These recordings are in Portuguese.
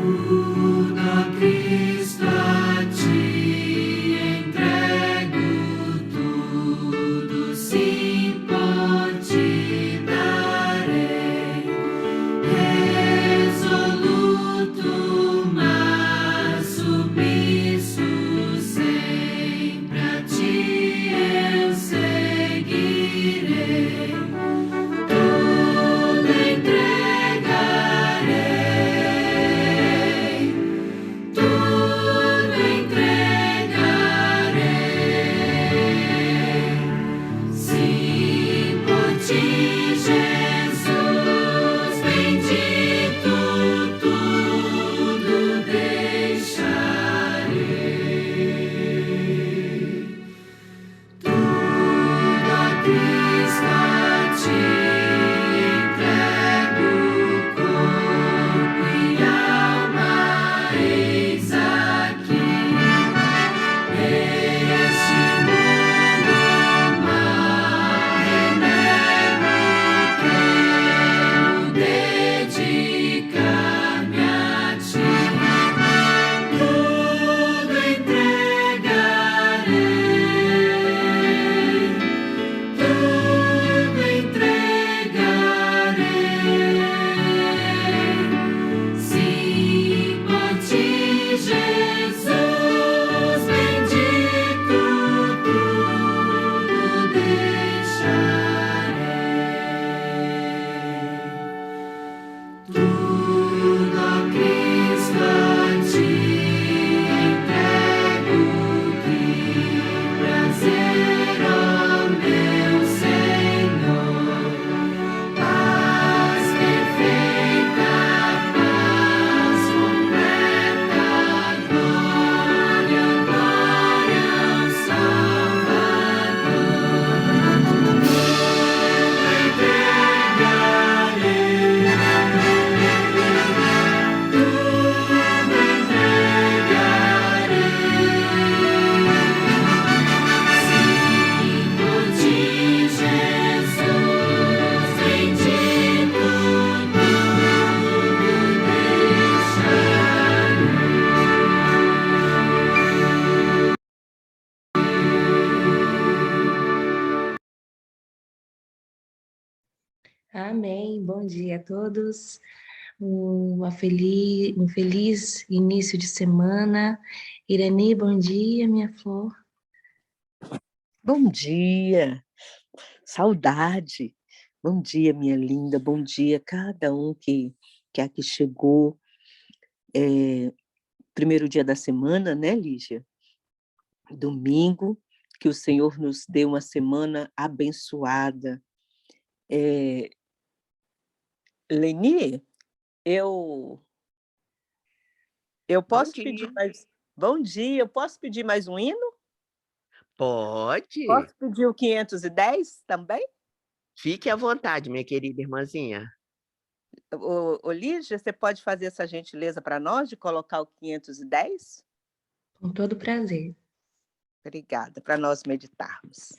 Tudo, Cristo, a ti entrego, tudo sim por ti darei, resoluto, mas submisso sempre a ti eu seguirei. Tudo entregarei, tudo entregarei. Sim, por ti, Jesus, bendito, tudo deixarei. Tudo, a Cristo, a ti entrego, corpo e alma, eis aqui. Este mundo mal renego, quero dedicar-me a ti. Tudo entregarei, tudo entregarei. Sim, por ti, Jesus, bendito, tudo deixarei. Tudo, a Cristo, a ti entrego, que prazer, ó meu Senhor, paz perfeita, paz completa, glória, glória ao Salvador. Tudo entregarei, tudo entregarei. Sim, por ti, Jesus, bendito, tudo deixarei. Amém. Bom dia a todos. Um feliz início de semana. Irani, bom dia, minha flor. Bom dia, saudade. Bom dia, minha linda. Bom dia a cada um que aqui chegou. Primeiro dia da semana, né, Lígia? Domingo, que o Senhor nos dê uma semana abençoada. Leni, eu posso pedir mais... Bom dia, eu posso pedir mais um hino? Pode. Posso pedir o 510 também? Fique à vontade, minha querida irmãzinha. Ô, Lígia, você pode fazer essa gentileza para nós de colocar o 510? Com todo prazer. Obrigada, para nós meditarmos.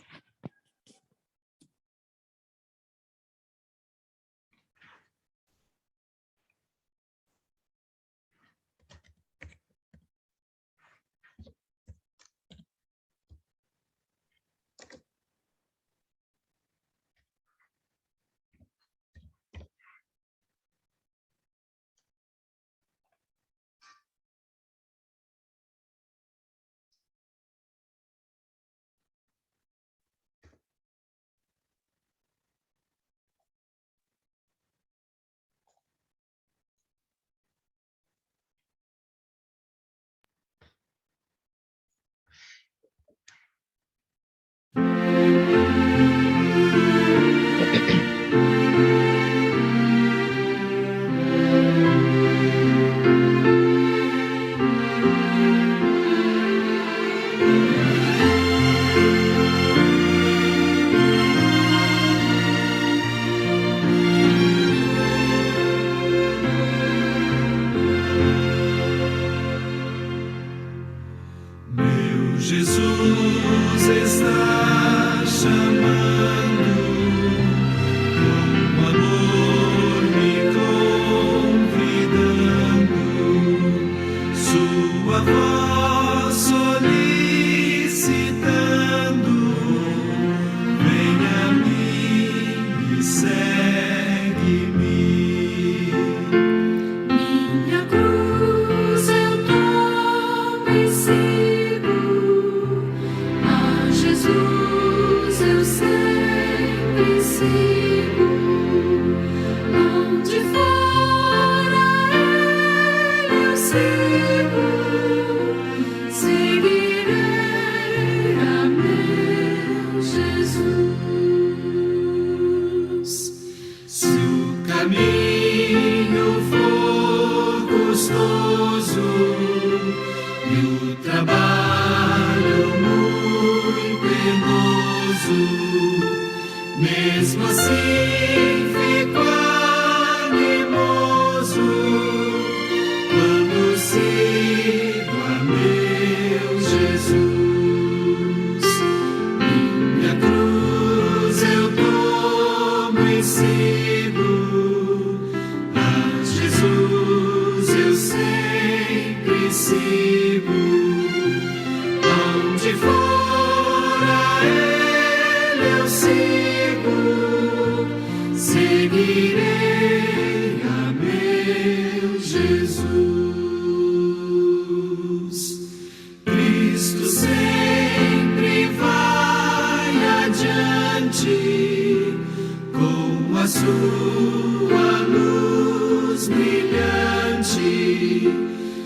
tua luz brilhante,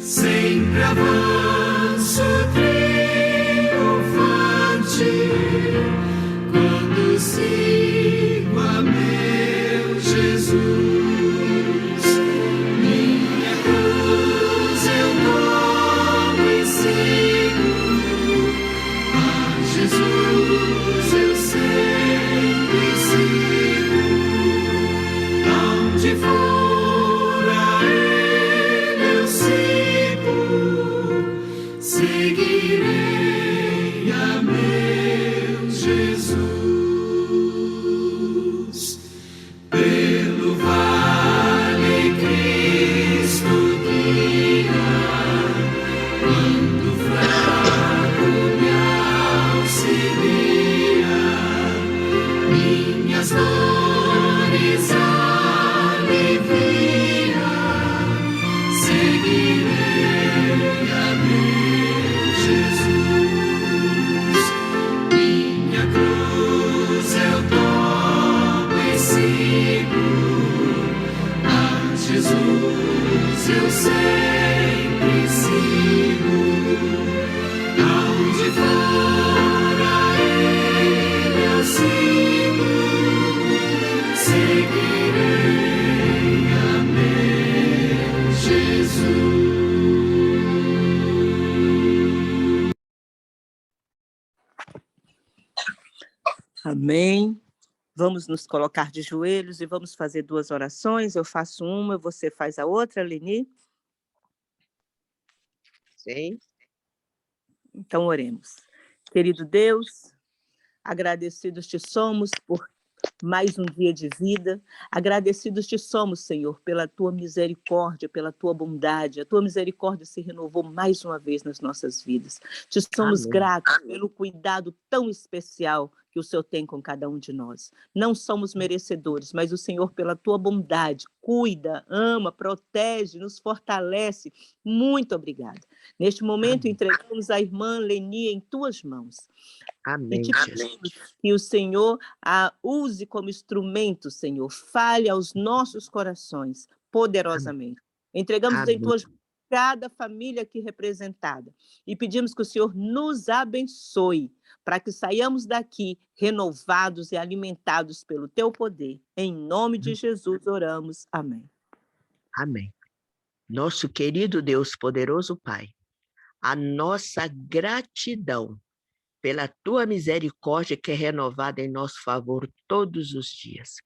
sempre avanço triunfante, quando sigo a meu Jesus. Minha cruz eu tomo e sigo, a Jesus eu sempre sigo. Aonde for a Ele eu sigo, seguirei a meu Jesus. Pelo vale Cristo guia, quando fraco me auxilia, minhas dores alivia, seguirei a meu Jesus. Minha cruz eu tomo e sigo, a Jesus eu sempre sigo. Aonde for a Ele eu sigo, seguirei a meu Jesus. Amém. Vamos nos colocar de joelhos e vamos fazer 2 orações. Eu faço uma, você faz a outra, Leni. Sim. Então, oremos. Querido Deus, agradecidos te somos por mais um dia de vida. Agradecidos te somos, Senhor, pela tua misericórdia, pela tua bondade. A tua misericórdia se renovou mais uma vez nas nossas vidas. Te somos Amém. gratos pelo cuidado tão especial que o Senhor tem com cada um de nós. Não somos merecedores, mas o Senhor, pela tua bondade, cuida, ama, protege, nos fortalece. Muito obrigada. Neste momento, Amém. entregamos a irmã Leni em tuas mãos. E Amém, te Jesus. pedimos que o Senhor a use como instrumento, Senhor. Fale aos nossos corações poderosamente. Entregamos em Amém. tuas mãos cada família aqui representada. E pedimos que o Senhor nos abençoe, para que saiamos daqui renovados e alimentados pelo teu poder. Em nome de Jesus oramos. Amém. Amém. Nosso querido Deus poderoso Pai, a nossa gratidão pela tua misericórdia que é renovada em nosso favor todos os dias.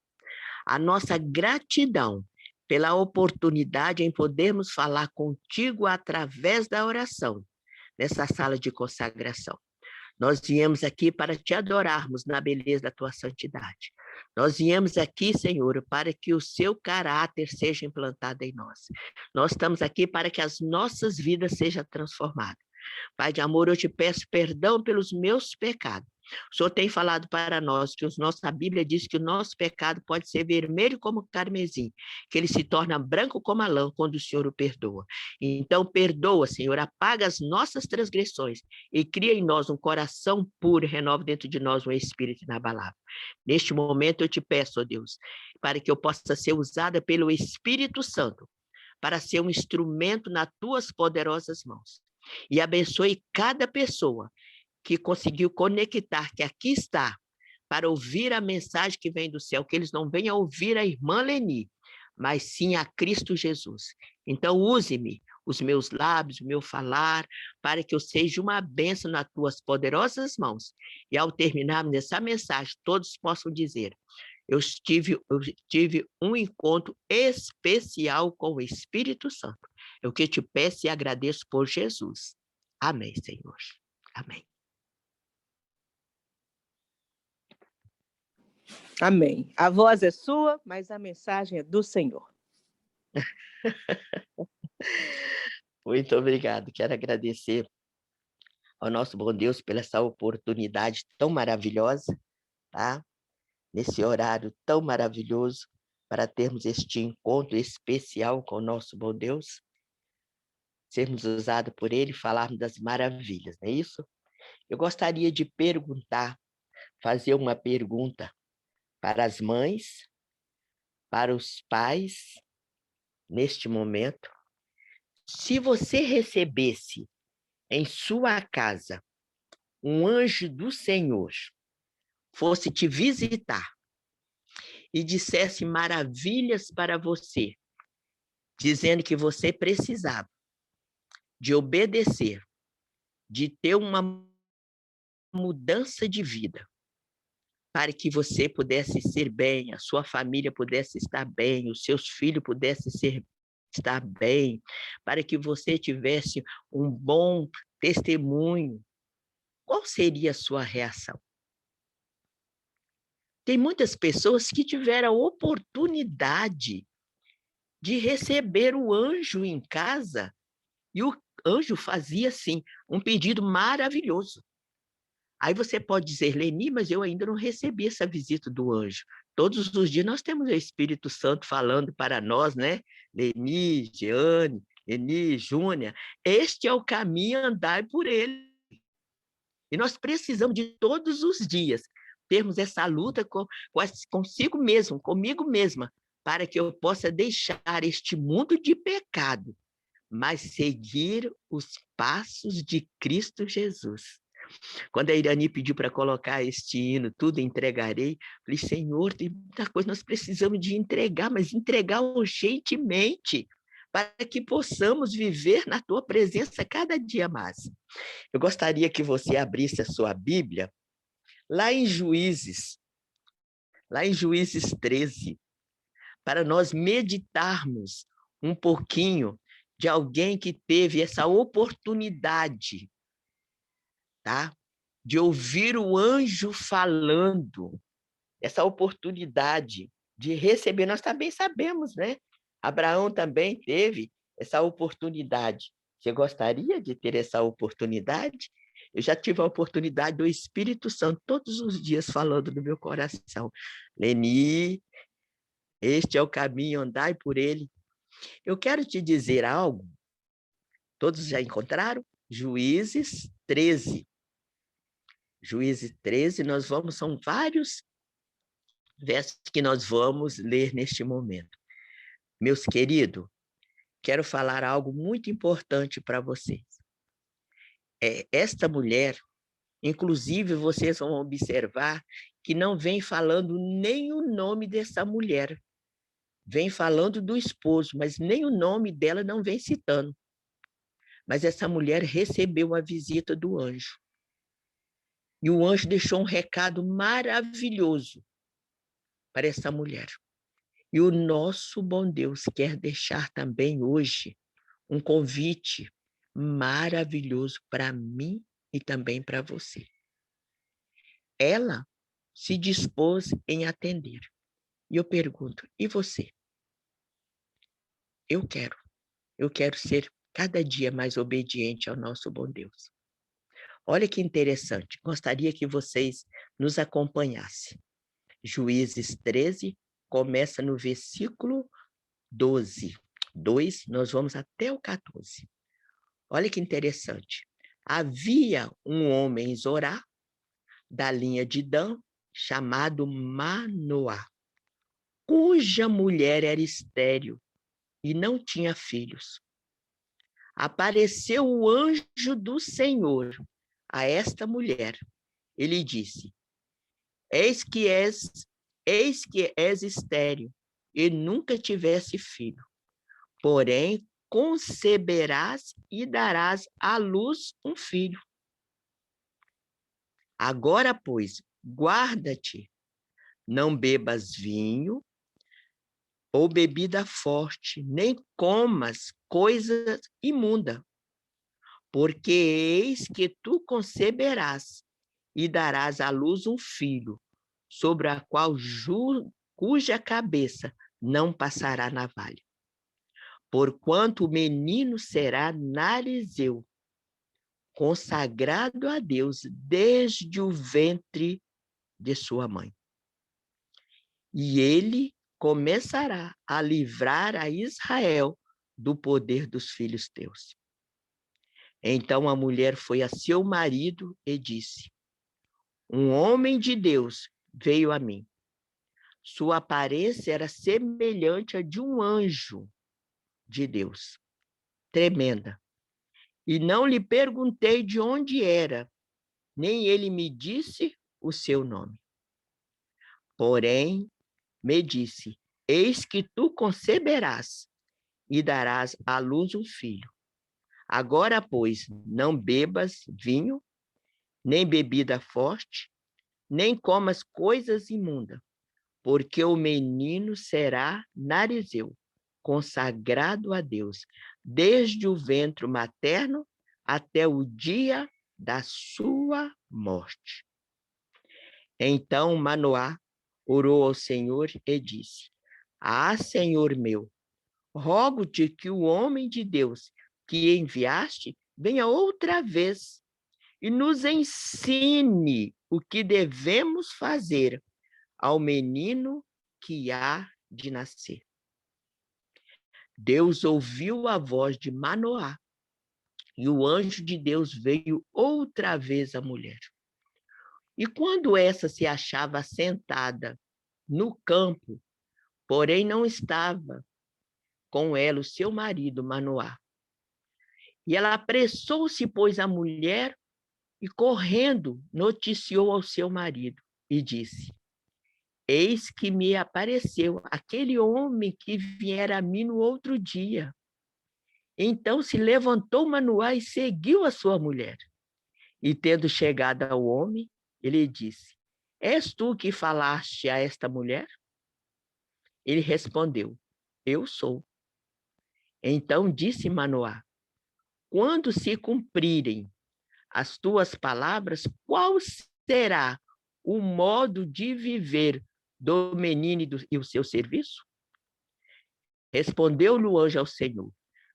A nossa gratidão pela oportunidade em podermos falar contigo através da oração, nessa sala de consagração. Nós viemos aqui para te adorarmos na beleza da tua santidade. Nós viemos aqui, Senhor, para que o seu caráter seja implantado em nós. Nós estamos aqui para que as nossas vidas sejam transformadas. Pai de amor, eu te peço perdão pelos meus pecados. O Senhor tem falado para nós que a Bíblia diz que o nosso pecado pode ser vermelho como carmesim, que ele se torna branco como a lã quando o Senhor o perdoa. Então, perdoa, Senhor, apaga as nossas transgressões e cria em nós um coração puro e renova dentro de nós um espírito inabalável. Neste momento, eu te peço, ó Deus, para que eu possa ser usada pelo Espírito Santo, para ser um instrumento nas tuas poderosas mãos. E abençoe cada pessoa que conseguiu conectar, que aqui está, para ouvir a mensagem que vem do céu, que eles não venham ouvir a irmã Leni, mas sim a Cristo Jesus. Então, use-me, os meus lábios, o meu falar, para que eu seja uma bênção nas tuas poderosas mãos. E ao terminarmos essa mensagem, todos possam dizer: eu tive um encontro especial com o Espírito Santo. Eu que te peço e agradeço por Jesus. Amém, Senhor. Amém. Amém. A voz é sua, mas a mensagem é do Senhor. Muito obrigado. Quero agradecer ao nosso bom Deus pela essa oportunidade tão maravilhosa, tá? Nesse horário tão maravilhoso, para termos este encontro especial com o nosso bom Deus, sermos usados por Ele, falarmos das maravilhas, não é isso? Eu gostaria de fazer uma pergunta para as mães, para os pais, neste momento. Se você recebesse em sua casa um anjo do Senhor, fosse te visitar e dissesse maravilhas para você, dizendo que você precisava de obedecer, de ter uma mudança de vida, para que você pudesse ser bem, a sua família pudesse estar bem, os seus filhos pudessem estar bem, para que você tivesse um bom testemunho, qual seria a sua reação? Tem muitas pessoas que tiveram a oportunidade de receber o anjo em casa, e o anjo fazia, assim, um pedido maravilhoso. Aí você pode dizer, Leni, mas eu ainda não recebi essa visita do anjo. Todos os dias nós temos o Espírito Santo falando para nós, né? Leni, Jeane, Leni, Júnia, este é o caminho, andai por ele. E nós precisamos de todos os dias termos essa luta consigo mesmo, comigo mesma, para que eu possa deixar este mundo de pecado, mas seguir os passos de Cristo Jesus. Quando a Irani pediu para colocar este hino, tudo entregarei, falei, Senhor, tem muita coisa, nós precisamos de entregar, mas entregar urgentemente, para que possamos viver na tua presença cada dia mais. Eu gostaria que você abrisse a sua Bíblia lá em Juízes 13, para nós meditarmos um pouquinho de alguém que teve essa oportunidade, tá? De ouvir o anjo falando, essa oportunidade de receber. Nós também sabemos, né? Abraão também teve essa oportunidade. Você gostaria de ter essa oportunidade? Eu já tive a oportunidade do Espírito Santo todos os dias falando no meu coração. Leni, este é o caminho, andai por ele. Eu quero te dizer algo. Todos já encontraram? Juízes 13. Juízes 13, são vários versos que nós vamos ler neste momento. Meus queridos, quero falar algo muito importante para vocês. Esta mulher, inclusive vocês vão observar que não vem falando nem o nome dessa mulher. Vem falando do esposo, mas nem o nome dela não vem citando. Mas essa mulher recebeu a visita do anjo. E o anjo deixou um recado maravilhoso para essa mulher. E o nosso bom Deus quer deixar também hoje um convite maravilhoso para mim e também para você. Ela se dispôs em atender. E eu pergunto, e você? Eu quero ser cada dia mais obediente ao nosso bom Deus. Olha que interessante, gostaria que vocês nos acompanhassem. Juízes 13, começa no versículo 12. 2, nós vamos até o 14. Olha que interessante. Havia um homem em Zorá, da linha de Dan, chamado Manoá, cuja mulher era estéril e não tinha filhos. Apareceu o anjo do Senhor a esta mulher. Ele disse, eis que és estéril e nunca tivesse filho. Porém, conceberás e darás à luz um filho. Agora, pois, guarda-te, não bebas vinho ou bebida forte, nem comas coisa imunda, porque eis que tu conceberás e darás à luz um filho, sobre a qual cuja cabeça não passará navalha. Porquanto o menino será narizeu, consagrado a Deus desde o ventre de sua mãe. E ele começará a livrar a Israel do poder dos filhos teus. Então a mulher foi a seu marido e disse, um homem de Deus veio a mim. Sua aparência era semelhante à de um anjo de Deus, tremenda. E não lhe perguntei de onde era, nem ele me disse o seu nome. Porém, me disse: eis que tu conceberás e darás à luz um filho. Agora, pois, não bebas vinho, nem bebida forte, nem comas coisas imundas, porque o menino será narizeu, consagrado a Deus, desde o ventre materno até o dia da sua morte. Então Manoá orou ao Senhor e disse: Ah, Senhor meu, rogo-te que o homem de Deus que enviaste venha outra vez e nos ensine o que devemos fazer ao menino que há de nascer. Deus ouviu a voz de Manoá e o anjo de Deus veio outra vez à mulher. E quando essa se achava sentada no campo, porém não estava com ela o seu marido Manoá. E ela apressou-se, pois, a mulher, e correndo noticiou ao seu marido e disse: eis que me apareceu aquele homem que viera a mim no outro dia. Então se levantou Manoá e seguiu a sua mulher. E tendo chegado ao homem, ele disse: és tu que falaste a esta mulher? Ele respondeu: eu sou. Então disse Manoá: quando se cumprirem as tuas palavras, qual será o modo de viver do menino e o seu serviço? Respondeu-lhe o anjo ao Senhor: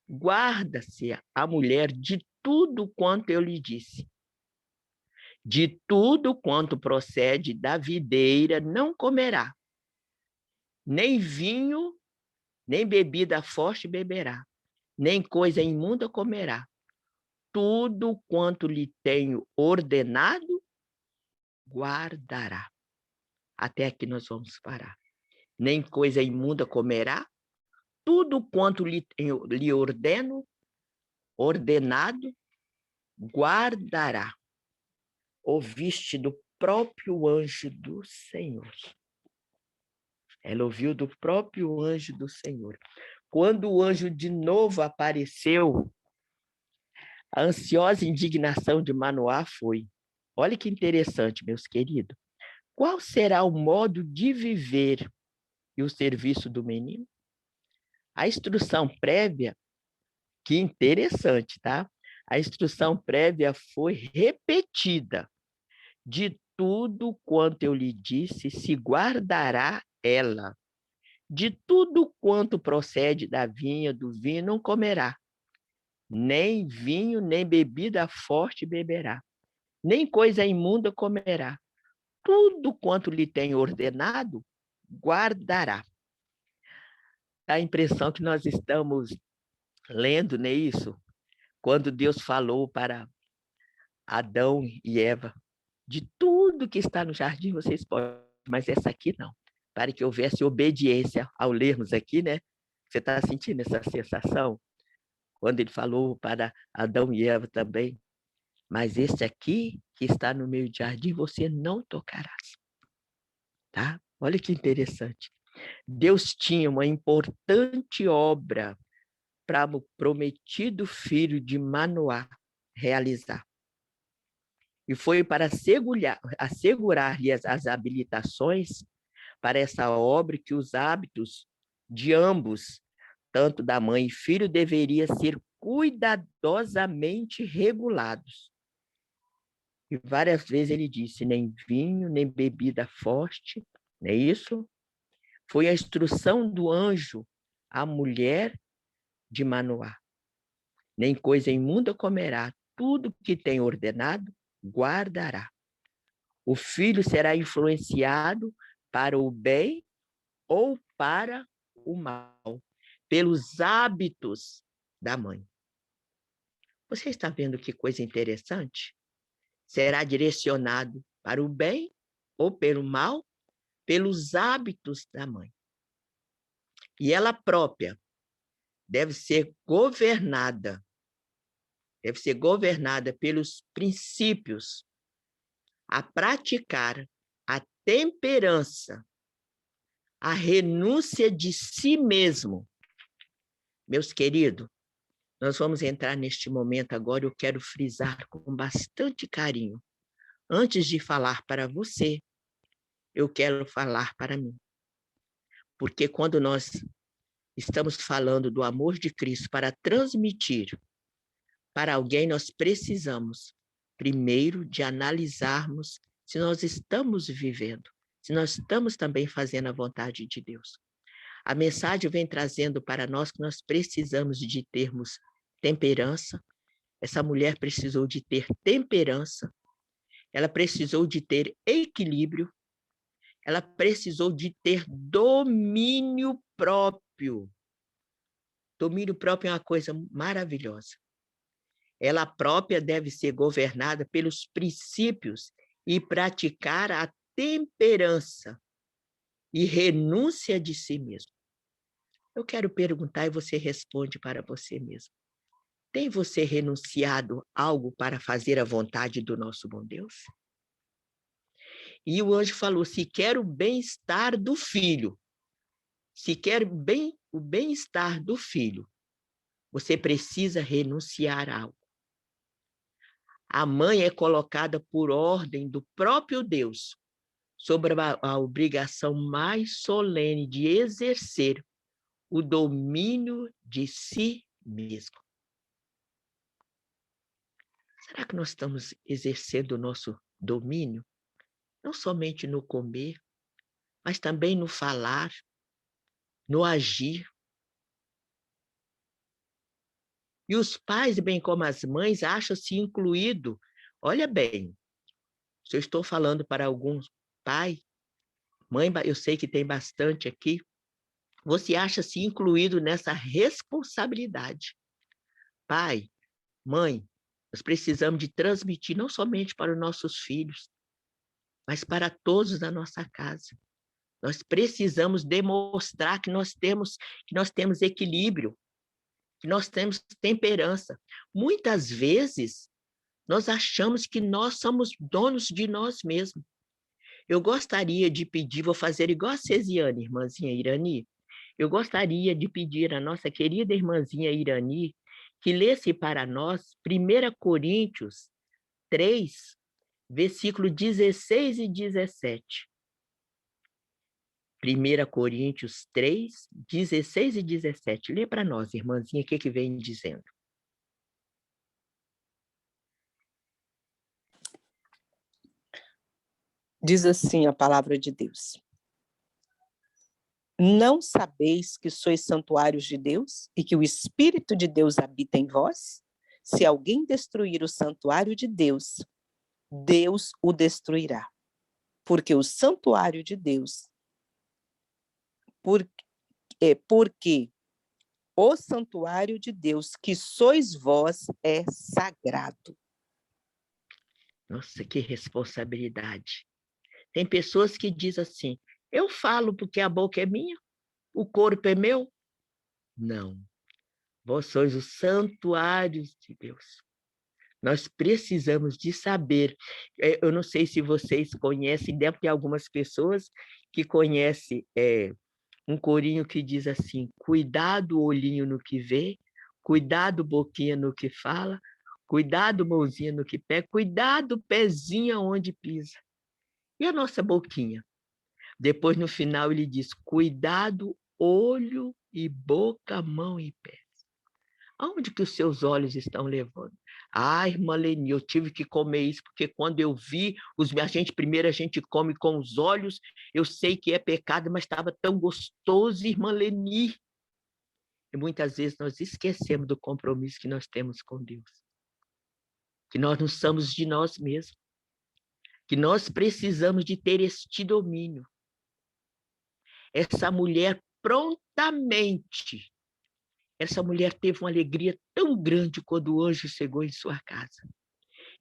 guarda-se a mulher de tudo quanto eu lhe disse. De tudo quanto procede da videira não comerá, nem vinho, nem bebida forte beberá, nem coisa imunda comerá. Tudo quanto lhe tenho ordenado, guardará. Até aqui nós vamos parar. Nem coisa imunda comerá, tudo quanto lhe ordenado, guardará. Ouviste do próprio anjo do Senhor. Ela ouviu do próprio anjo do Senhor. Quando o anjo de novo apareceu, a ansiosa indignação de Manoá foi: olha que interessante, meus queridos. Qual será o modo de viver e o serviço do menino? A instrução prévia, que interessante, tá? A instrução prévia foi repetida. De tudo quanto eu lhe disse, se guardará ela. De tudo quanto procede da vinha, do vinho, não comerá. Nem vinho, nem bebida forte beberá. Nem coisa imunda comerá. Tudo quanto lhe tem ordenado, guardará. Dá a impressão que nós estamos lendo, não é isso? Quando Deus falou para Adão e Eva: de tudo que está no jardim vocês podem, mas essa aqui não. Para que houvesse obediência ao lermos aqui, né? Você está sentindo essa sensação? Quando ele falou para Adão e Eva também: mas esse aqui que está no meio do jardim você não tocarás. Tá? Olha que interessante. Deus tinha uma importante obra para o prometido filho de Manoá realizar. E foi para assegurar-lhe as habilitações para essa obra que os hábitos de ambos, tanto da mãe e filho, deveriam ser cuidadosamente regulados. E várias vezes ele disse: nem vinho, nem bebida forte, não é isso? Foi a instrução do anjo à mulher de Manoá. Nem coisa imunda comerá, tudo que tem ordenado, guardará. O filho será influenciado para o bem ou para o mal, pelos hábitos da mãe. Você está vendo que coisa interessante? Será direcionado para o bem ou pelo mal, pelos hábitos da mãe. E ela própria deve ser governada pelos princípios, a praticar a temperança, a renúncia de si mesmo. Meus queridos, nós vamos entrar neste momento agora, eu quero frisar com bastante carinho. Antes de falar para você, eu quero falar para mim. Porque quando nós estamos falando do amor de Cristo para transmitir para alguém, nós precisamos, primeiro, de analisarmos se nós estamos vivendo, se nós estamos também fazendo a vontade de Deus. A mensagem vem trazendo para nós que nós precisamos de termos temperança. Essa mulher precisou de ter temperança, ela precisou de ter equilíbrio, ela precisou de ter domínio próprio. Domínio próprio é uma coisa maravilhosa. Ela própria deve ser governada pelos princípios e praticar a temperança e renúncia de si mesmo. Eu quero perguntar e você responde para você mesmo. Tem você renunciado algo para fazer a vontade do nosso bom Deus? E o anjo falou, se quer o bem-estar do filho, se quer o bem-estar do filho, você precisa renunciar a algo. A mãe é colocada por ordem do próprio Deus sobre a obrigação mais solene de exercer o domínio de si mesmo. Será que nós estamos exercendo o nosso domínio? Não somente no comer, mas também no falar, no agir. E os pais, bem como as mães, acham-se incluídos. Olha bem, se eu estou falando para alguns pai, mãe, eu sei que tem bastante aqui, você acha-se incluído nessa responsabilidade. Pai, mãe, nós precisamos de transmitir não somente para os nossos filhos, mas para todos da nossa casa. Nós precisamos demonstrar que nós temos equilíbrio, que nós temos temperança. Muitas vezes, nós achamos que nós somos donos de nós mesmos. Eu gostaria de pedir, vou fazer igual a Cesiane, irmãzinha Irani, eu gostaria de pedir à nossa querida irmãzinha Irani que lesse para nós 1 Coríntios 3, versículo 16 e 17. 1 Coríntios 3, 16 e 17. Lê para nós, irmãzinha, o que vem dizendo. Diz assim a palavra de Deus. Não sabeis que sois santuários de Deus e que o Espírito de Deus habita em vós? Se alguém destruir o santuário de Deus, Deus o destruirá. Porque o santuário de Deus, porque o santuário de Deus que sois vós é sagrado. Nossa, que responsabilidade. Tem pessoas que dizem assim, eu falo porque a boca é minha, o corpo é meu. Não, vós sois os santuários de Deus. Nós precisamos de saber, eu não sei se vocês conhecem, deve ter algumas pessoas que conhecem um corinho que diz assim, cuidado olhinho no que vê, cuidado boquinha no que fala, cuidado mãozinha no que pega, cuidado pezinho onde pisa. E a nossa boquinha? Depois, no final, ele diz, cuidado, olho e boca, mão e pés. Aonde que os seus olhos estão levando? Ah, irmã Leni, eu tive que comer isso, porque quando eu vi, primeiro a gente come com os olhos, eu sei que é pecado, mas estava tão gostoso, irmã Leni. E muitas vezes nós esquecemos do compromisso que nós temos com Deus. Que nós não somos de nós mesmos. Que nós precisamos de ter este domínio. Essa mulher prontamente, essa mulher teve uma alegria tão grande quando o anjo chegou em sua casa.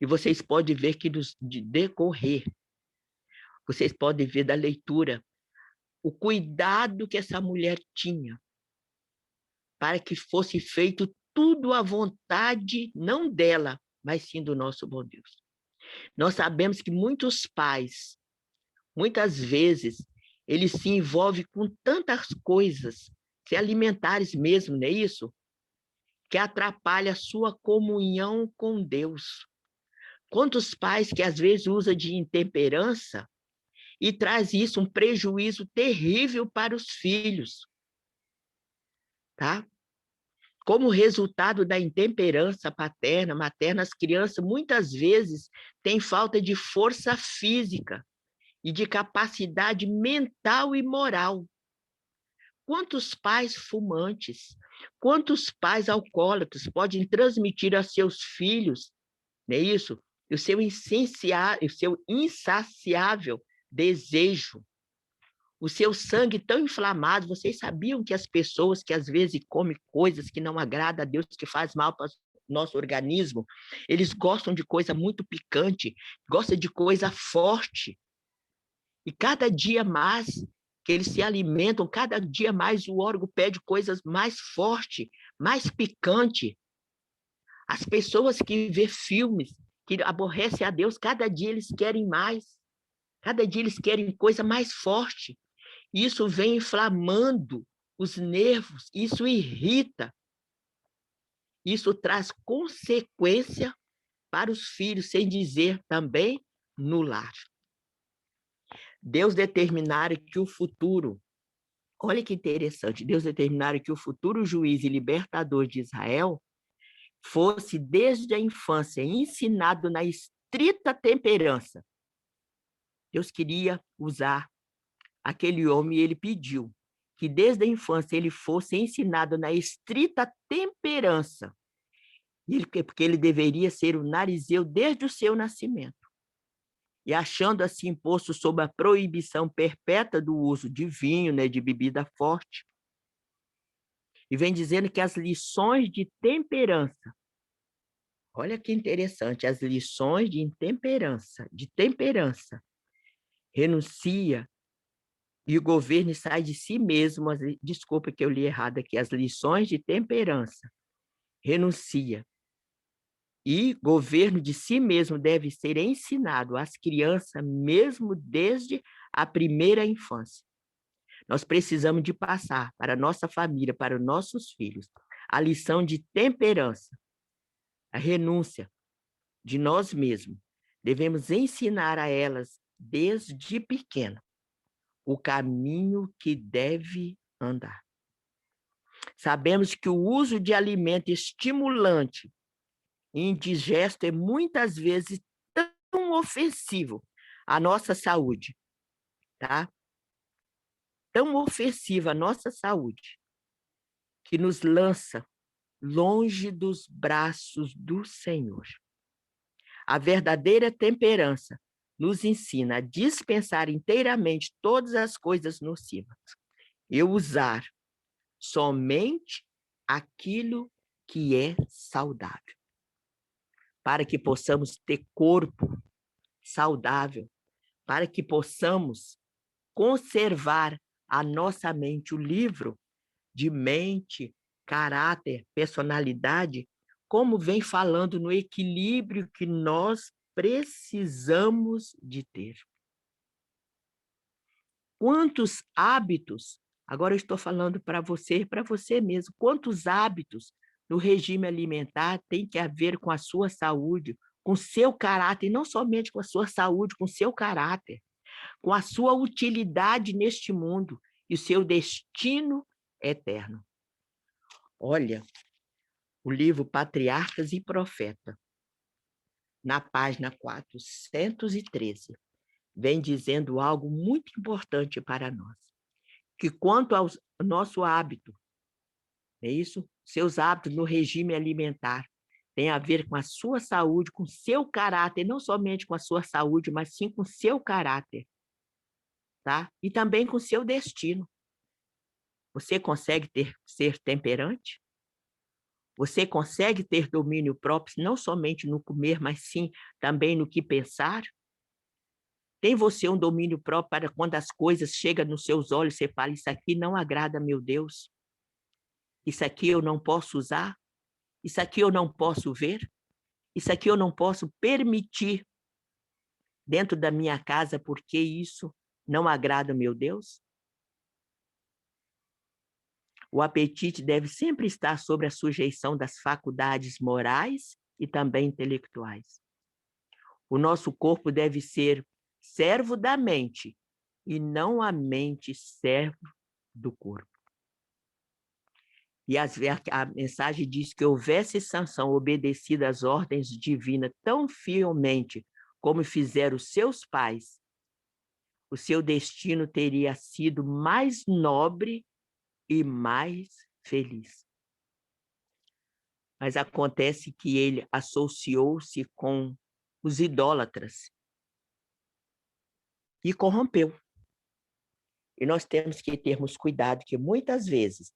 E vocês podem ver que de decorrer, vocês podem ver da leitura o cuidado que essa mulher tinha para que fosse feito tudo à vontade, não dela, mas sim do nosso bom Deus. Nós sabemos que muitos pais, muitas vezes, eles se envolvem com tantas coisas, se alimentares mesmo, não é isso? Que atrapalha a sua comunhão com Deus. Quantos pais que às vezes usam de intemperança e traz isso um prejuízo terrível para os filhos, tá? Como resultado da intemperança paterna, materna, as crianças muitas vezes têm falta de força física e de capacidade mental e moral. Quantos pais fumantes, quantos pais alcoólatras podem transmitir a seus filhos, não é isso? O seu insaciável desejo, o seu sangue tão inflamado. Vocês sabiam que as pessoas que às vezes comem coisas que não agradam a Deus, que faz mal para o nosso organismo, eles gostam de coisa muito picante, gostam de coisa forte. E cada dia mais que eles se alimentam, cada dia mais o órgão pede coisas mais fortes, mais picantes. As pessoas que vê filmes, que aborrecem a Deus, cada dia eles querem mais. Cada dia eles querem coisa mais forte. Isso vem inflamando os nervos, isso irrita. Isso traz consequência para os filhos, sem dizer também no lar. Deus determinara que o futuro, olha que interessante, Deus determinara que o futuro juiz e libertador de Israel fosse desde a infância ensinado na estrita temperança. Deus queria usar aquele homem e ele pediu que desde a infância ele fosse ensinado na estrita temperança, porque ele deveria ser o narizeu desde o seu nascimento. E achando assim posto sob a proibição perpétua do uso de vinho, né, de bebida forte, e vem dizendo que as lições de temperança, olha que interessante, as lições de temperança, renuncia e o governo sai de si mesmo, desculpa que eu li errado aqui, as lições de temperança, renuncia. E governo de si mesmo deve ser ensinado às crianças mesmo desde a primeira infância. Nós precisamos de passar para a nossa família, para os nossos filhos, a lição de temperança, a renúncia de nós mesmos. Devemos ensinar a elas desde pequena o caminho que deve andar. Sabemos que o uso de alimento estimulante e indigesto é muitas vezes tão ofensivo à nossa saúde, tá? Tão ofensivo à nossa saúde, que nos lança longe dos braços do Senhor. A verdadeira temperança nos ensina a dispensar inteiramente todas as coisas nocivas e usar somente aquilo que é saudável, para que possamos ter corpo saudável, para que possamos conservar a nossa mente. O livro de mente, caráter, personalidade, como vem falando no equilíbrio que nós precisamos de ter. Quantos hábitos, agora eu estou falando para você mesmo, quantos hábitos no regime alimentar tem que ver com a sua saúde, com o seu caráter, e não somente com a sua saúde, com o seu caráter, com a sua utilidade neste mundo e o seu destino eterno. Olha, o livro Patriarcas e Profeta, na página 413, vem dizendo algo muito importante para nós, que quanto ao nosso hábito, é isso? Seus hábitos no regime alimentar tem a ver com a sua saúde, com o seu caráter, não somente com a sua saúde, mas sim com o seu caráter, tá? E também com o seu destino. Você consegue ser temperante? Você consegue ter domínio próprio, não somente no comer, mas sim também no que pensar? Tem você um domínio próprio para quando as coisas chegam nos seus olhos, você fala, isso aqui não agrada meu Deus? Isso aqui eu não posso usar? Isso aqui eu não posso ver? Isso aqui eu não posso permitir dentro da minha casa porque isso não agrada meu Deus? O apetite deve sempre estar sob a sujeição das faculdades morais e também intelectuais. O nosso corpo deve ser servo da mente e não a mente servo do corpo. E a mensagem diz que houvesse Sansão obedecido às ordens divinas tão fielmente como fizeram os seus pais, o seu destino teria sido mais nobre e mais feliz. Mas acontece que ele associou-se com os idólatras e corrompeu. E nós temos que termos cuidado, que muitas vezes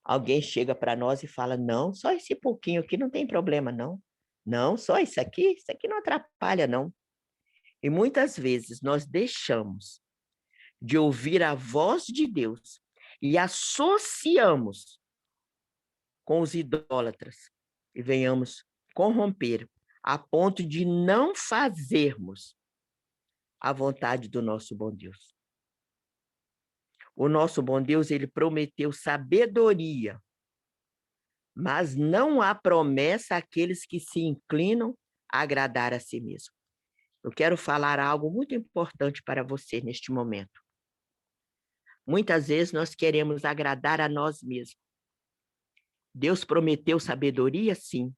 alguém chega para nós e fala, não, só esse pouquinho aqui não tem problema, não. Não, só isso aqui não atrapalha, não. E muitas vezes nós deixamos de ouvir a voz de Deus e associamos com os idólatras e venhamos corromper a ponto de não fazermos a vontade do nosso bom Deus. O nosso bom Deus, ele prometeu sabedoria, mas não há promessa àqueles que se inclinam a agradar a si mesmo. Eu quero falar algo muito importante para você neste momento. Muitas vezes nós queremos agradar a nós mesmos. Deus prometeu sabedoria, sim.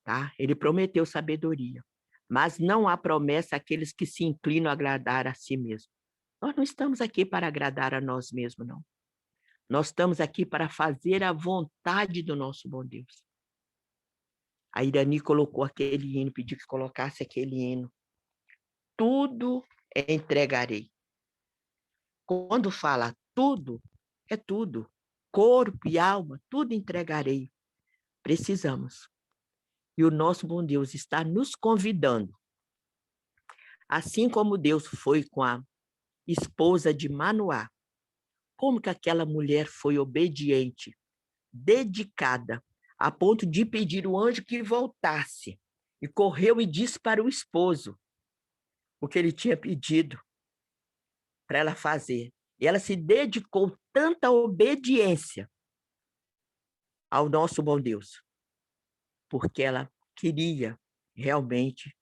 Tá? Ele prometeu sabedoria, mas não há promessa àqueles que se inclinam a agradar a si mesmo. Nós não estamos aqui para agradar a nós mesmos, não. Nós estamos aqui para fazer a vontade do nosso bom Deus. A Irani colocou aquele hino, pediu que colocasse aquele hino. Tudo entregarei. Quando fala tudo, é tudo. Corpo e alma, tudo entregarei. Precisamos. E o nosso bom Deus está nos convidando. Assim como Deus foi com a esposa de Manoá. Como que aquela mulher foi obediente, dedicada, a ponto de pedir o anjo que voltasse. E correu e disse para o esposo o que ele tinha pedido para ela fazer. E ela se dedicou tanta obediência ao nosso bom Deus, porque ela queria realmente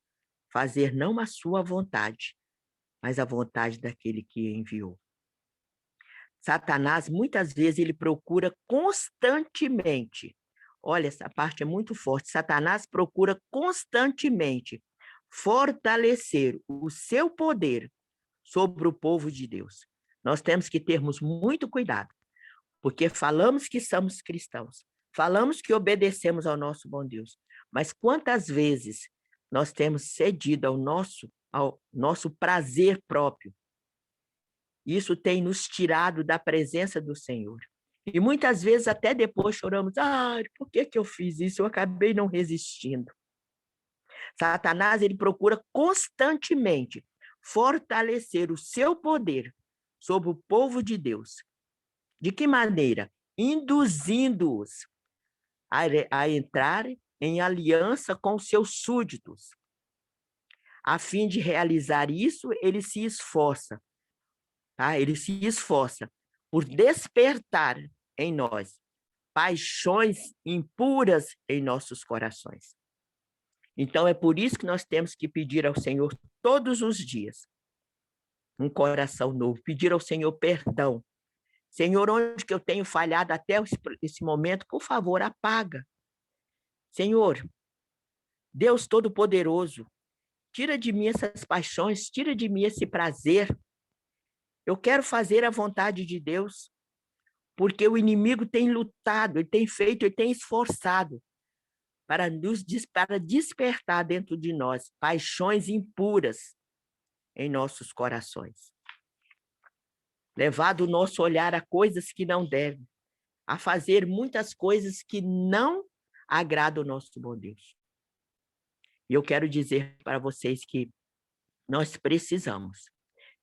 fazer não a sua vontade, mas a vontade daquele que enviou. Satanás, muitas vezes, ele procura constantemente, olha, essa parte é muito forte, Satanás procura constantemente fortalecer o seu poder sobre o povo de Deus. Nós temos que termos muito cuidado, porque falamos que somos cristãos, falamos que obedecemos ao nosso bom Deus, mas quantas vezes nós temos cedido ao nosso prazer próprio? Isso tem nos tirado da presença do Senhor. E muitas vezes até depois choramos, por que eu fiz isso? Eu acabei não resistindo. Satanás, ele procura constantemente fortalecer o seu poder sobre o povo de Deus. De que maneira? Induzindo-os a entrar em aliança com seus súditos. A fim de realizar isso, ele se esforça. Tá? Ele se esforça por despertar em nós paixões impuras em nossos corações. Então, é por isso que nós temos que pedir ao Senhor todos os dias um coração novo, pedir ao Senhor perdão. Senhor, onde que eu tenho falhado até esse momento, por favor, apaga. Senhor, Deus Todo-Poderoso, tira de mim essas paixões, tira de mim esse prazer. Eu quero fazer a vontade de Deus, porque o inimigo tem lutado, ele tem feito, ele tem esforçado para despertar dentro de nós paixões impuras em nossos corações. Levado o nosso olhar a coisas que não devem, a fazer muitas coisas que não agradam o nosso bom Deus. E eu quero dizer para vocês que nós precisamos.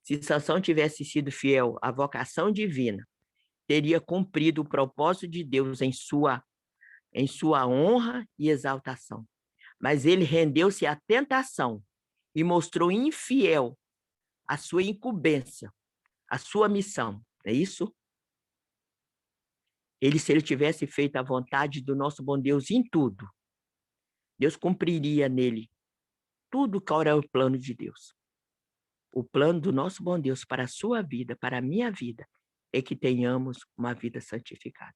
Se Sansão tivesse sido fiel à vocação divina, teria cumprido o propósito de Deus em sua honra e exaltação. Mas ele rendeu-se à tentação e mostrou infiel a sua incumbência, a sua missão. É isso? Se ele tivesse feito a vontade do nosso bom Deus em tudo, Deus cumpriria nele tudo qual era o plano de Deus. O plano do nosso bom Deus para a sua vida, para a minha vida, é que tenhamos uma vida santificada.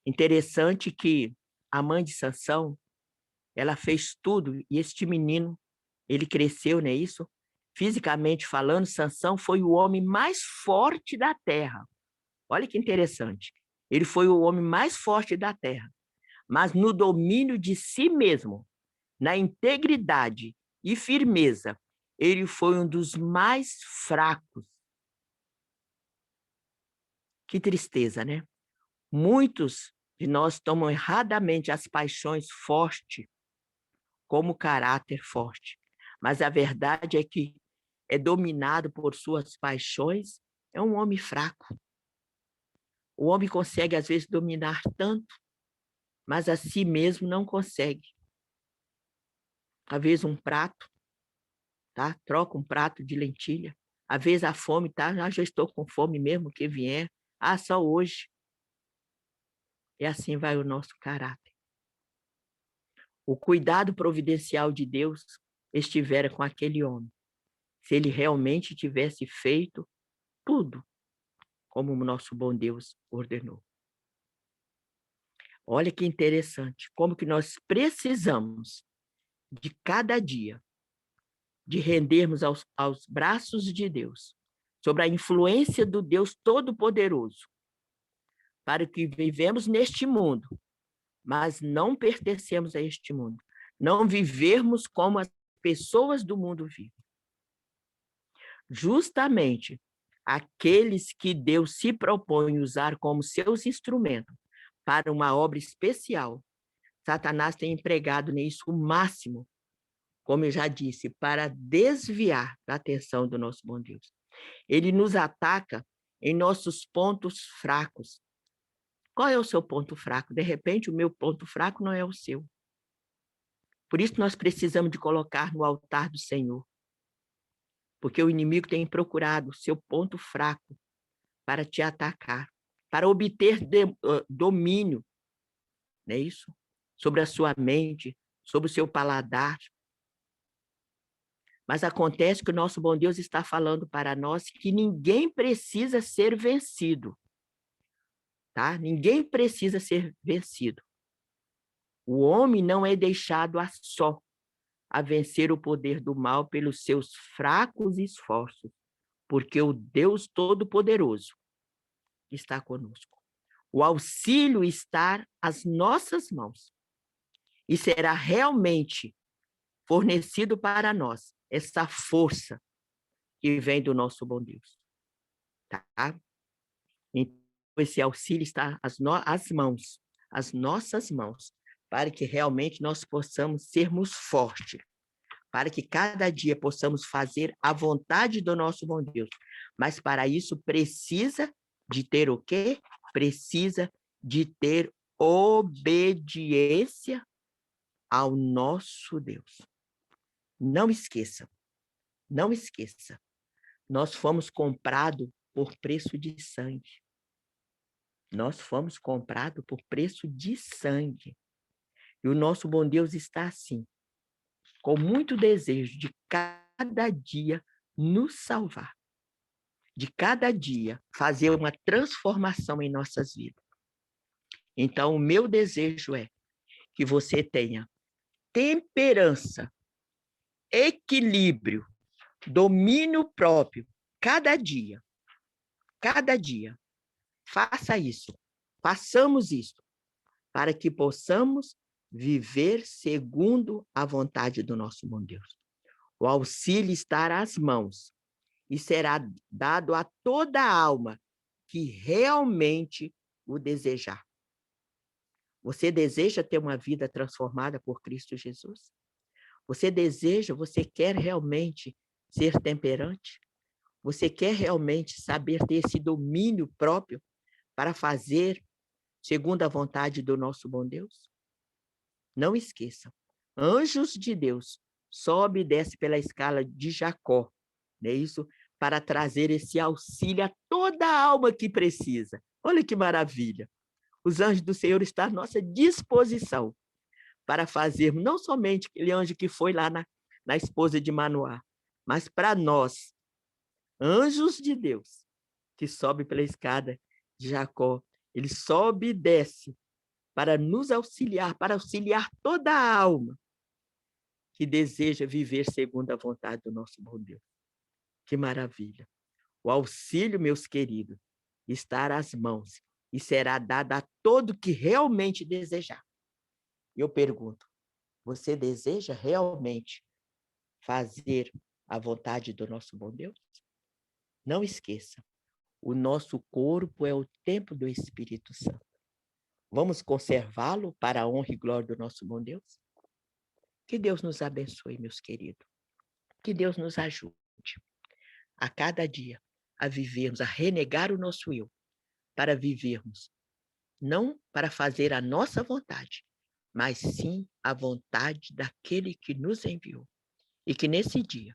Interessante que a mãe de Sansão, ela fez tudo, e este menino, ele cresceu, não é isso? Fisicamente falando, Sansão foi o homem mais forte da terra. Olha que interessante. Ele foi o homem mais forte da terra, mas no domínio de si mesmo, na integridade e firmeza, ele foi um dos mais fracos. Que tristeza, né? Muitos de nós tomam erradamente as paixões fortes como caráter forte, mas a verdade é que é dominado por suas paixões, é um homem fraco. O homem consegue, às vezes, dominar tanto, mas a si mesmo não consegue. Às vezes um prato, tá? Troca um prato de lentilha. Às vezes a fome, tá? Já estou com fome mesmo, que vier. Só hoje. E assim vai o nosso caráter. O cuidado providencial de Deus estivera com aquele homem. Se ele realmente tivesse feito tudo como o nosso bom Deus ordenou. Olha que interessante, como que nós precisamos de cada dia de rendermos aos braços de Deus, sobre a influência do Deus Todo-Poderoso, para que vivemos neste mundo, mas não pertencemos a este mundo, não vivermos como as pessoas do mundo vivem. Justamente aqueles que Deus se propõe usar como seus instrumentos para uma obra especial, Satanás tem empregado nisso o máximo, como eu já disse, para desviar a atenção do nosso bom Deus. Ele nos ataca em nossos pontos fracos. Qual é o seu ponto fraco? De repente, o meu ponto fraco não é o seu. Por isso, nós precisamos de colocar no altar do Senhor. Porque o inimigo tem procurado o seu ponto fraco para te atacar, para obter domínio, não é isso? Sobre a sua mente, sobre o seu paladar. Mas acontece que o nosso bom Deus está falando para nós que ninguém precisa ser vencido. Tá? Ninguém precisa ser vencido. O homem não é deixado a só a vencer o poder do mal pelos seus fracos esforços, porque o Deus Todo-Poderoso está conosco. O auxílio está às nossas mãos e será realmente fornecido para nós essa força que vem do nosso bom Deus. Tá? Então, esse auxílio está às nossas mãos, para que realmente nós possamos sermos fortes, para que cada dia possamos fazer a vontade do nosso bom Deus. Mas para isso precisa de ter o quê? Precisa de ter obediência ao nosso Deus. Não esqueça, nós fomos comprados por preço de sangue. Nós fomos comprados por preço de sangue. E o nosso bom Deus está assim, com muito desejo de cada dia nos salvar, de cada dia fazer uma transformação em nossas vidas. Então, o meu desejo é que você tenha temperança, equilíbrio, domínio próprio, cada dia. Cada dia. Faça isso, façamos isso, para que possamos viver segundo a vontade do nosso bom Deus. O auxílio estará às mãos e será dado a toda alma que realmente o desejar. Você deseja ter uma vida transformada por Cristo Jesus? Você deseja, você quer realmente ser temperante? Você quer realmente saber ter esse domínio próprio para fazer segundo a vontade do nosso bom Deus? Não esqueçam, anjos de Deus sobe e desce pela escala de Jacó, não é isso? Para trazer esse auxílio a toda a alma que precisa. Olha que maravilha! Os anjos do Senhor estão à nossa disposição para fazermos, não somente aquele anjo que foi lá na esposa de Manoá, mas para nós, anjos de Deus, que sobe pela escada de Jacó. Ele sobe e desce para nos auxiliar, para auxiliar toda a alma que deseja viver segundo a vontade do nosso bom Deus. Que maravilha! O auxílio, meus queridos, está às mãos e será dado a todo que realmente desejar. Eu pergunto, você deseja realmente fazer a vontade do nosso bom Deus? Não esqueça, o nosso corpo é o templo do Espírito Santo. Vamos conservá-lo para a honra e glória do nosso bom Deus? Que Deus nos abençoe, meus queridos. Que Deus nos ajude a cada dia a vivermos, a renegar o nosso eu, para vivermos, não para fazer a nossa vontade, mas sim a vontade daquele que nos enviou. E que nesse dia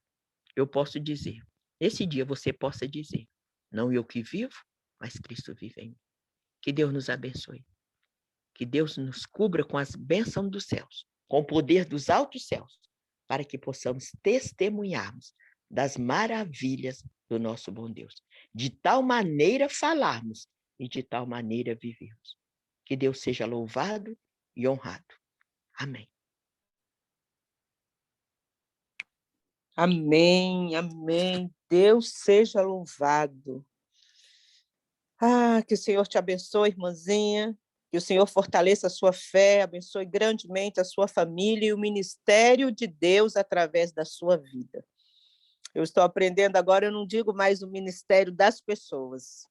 eu posso dizer, nesse dia você possa dizer, não eu que vivo, mas Cristo vive em mim. Que Deus nos abençoe. Que Deus nos cubra com as bênçãos dos céus, com o poder dos altos céus, para que possamos testemunharmos das maravilhas do nosso bom Deus. De tal maneira falarmos e de tal maneira vivermos. Que Deus seja louvado e honrado. Amém. Amém, amém. Deus seja louvado. Que o Senhor te abençoe, irmãzinha. Que o Senhor fortaleça a sua fé, abençoe grandemente a sua família e o ministério de Deus através da sua vida. Eu estou aprendendo agora, eu não digo mais o ministério das pessoas,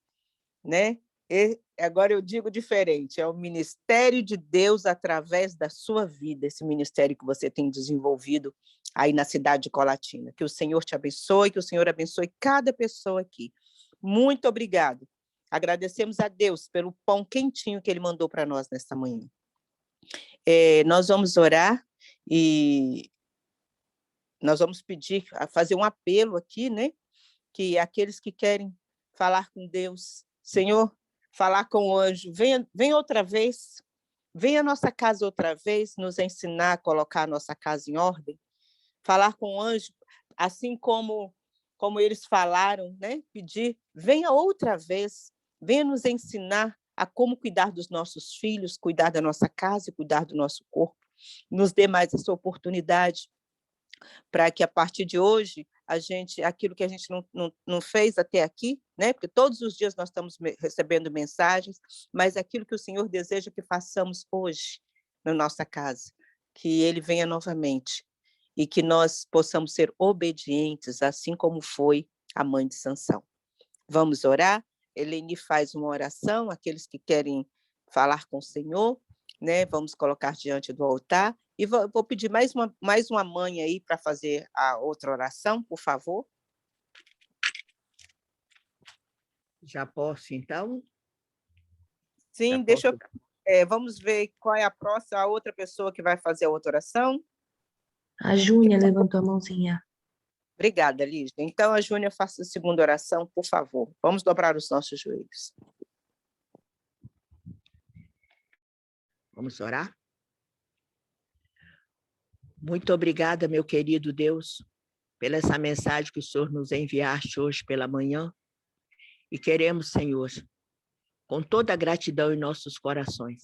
né? E agora eu digo diferente, é o ministério de Deus através da sua vida, esse ministério que você tem desenvolvido aí na cidade de Colatina. Que o Senhor te abençoe, que o Senhor abençoe cada pessoa aqui. Muito obrigado. Agradecemos a Deus pelo pão quentinho que Ele mandou para nós nesta manhã. Nós vamos orar e nós vamos pedir, fazer um apelo aqui, né? Que aqueles que querem falar com Deus, Senhor, falar com o anjo, venha outra vez, venha à nossa casa outra vez, nos ensinar a colocar a nossa casa em ordem, falar com o anjo, assim como eles falaram, né? Pedir, venha outra vez, venha nos ensinar a como cuidar dos nossos filhos, cuidar da nossa casa e cuidar do nosso corpo. Nos dê mais essa oportunidade para que, a partir de hoje, aquilo que a gente não fez até aqui, né? Porque todos os dias nós estamos recebendo mensagens, mas aquilo que o Senhor deseja que façamos hoje na nossa casa, que Ele venha novamente e que nós possamos ser obedientes, assim como foi a mãe de Sansão. Vamos orar? Eleni faz uma oração, aqueles que querem falar com o Senhor, né? Vamos colocar diante do altar. E vou pedir mais uma mãe aí para fazer a outra oração, por favor. Já posso, então? Sim, deixa eu... vamos ver qual é a outra pessoa que vai fazer a outra oração. A Júnia levantou a mãozinha. Obrigada, Lígia. Então, a Júnia faça a segunda oração, por favor. Vamos dobrar os nossos joelhos. Vamos orar? Muito obrigada, meu querido Deus, pela essa mensagem que o Senhor nos enviaste hoje pela manhã. E queremos, Senhor, com toda a gratidão em nossos corações,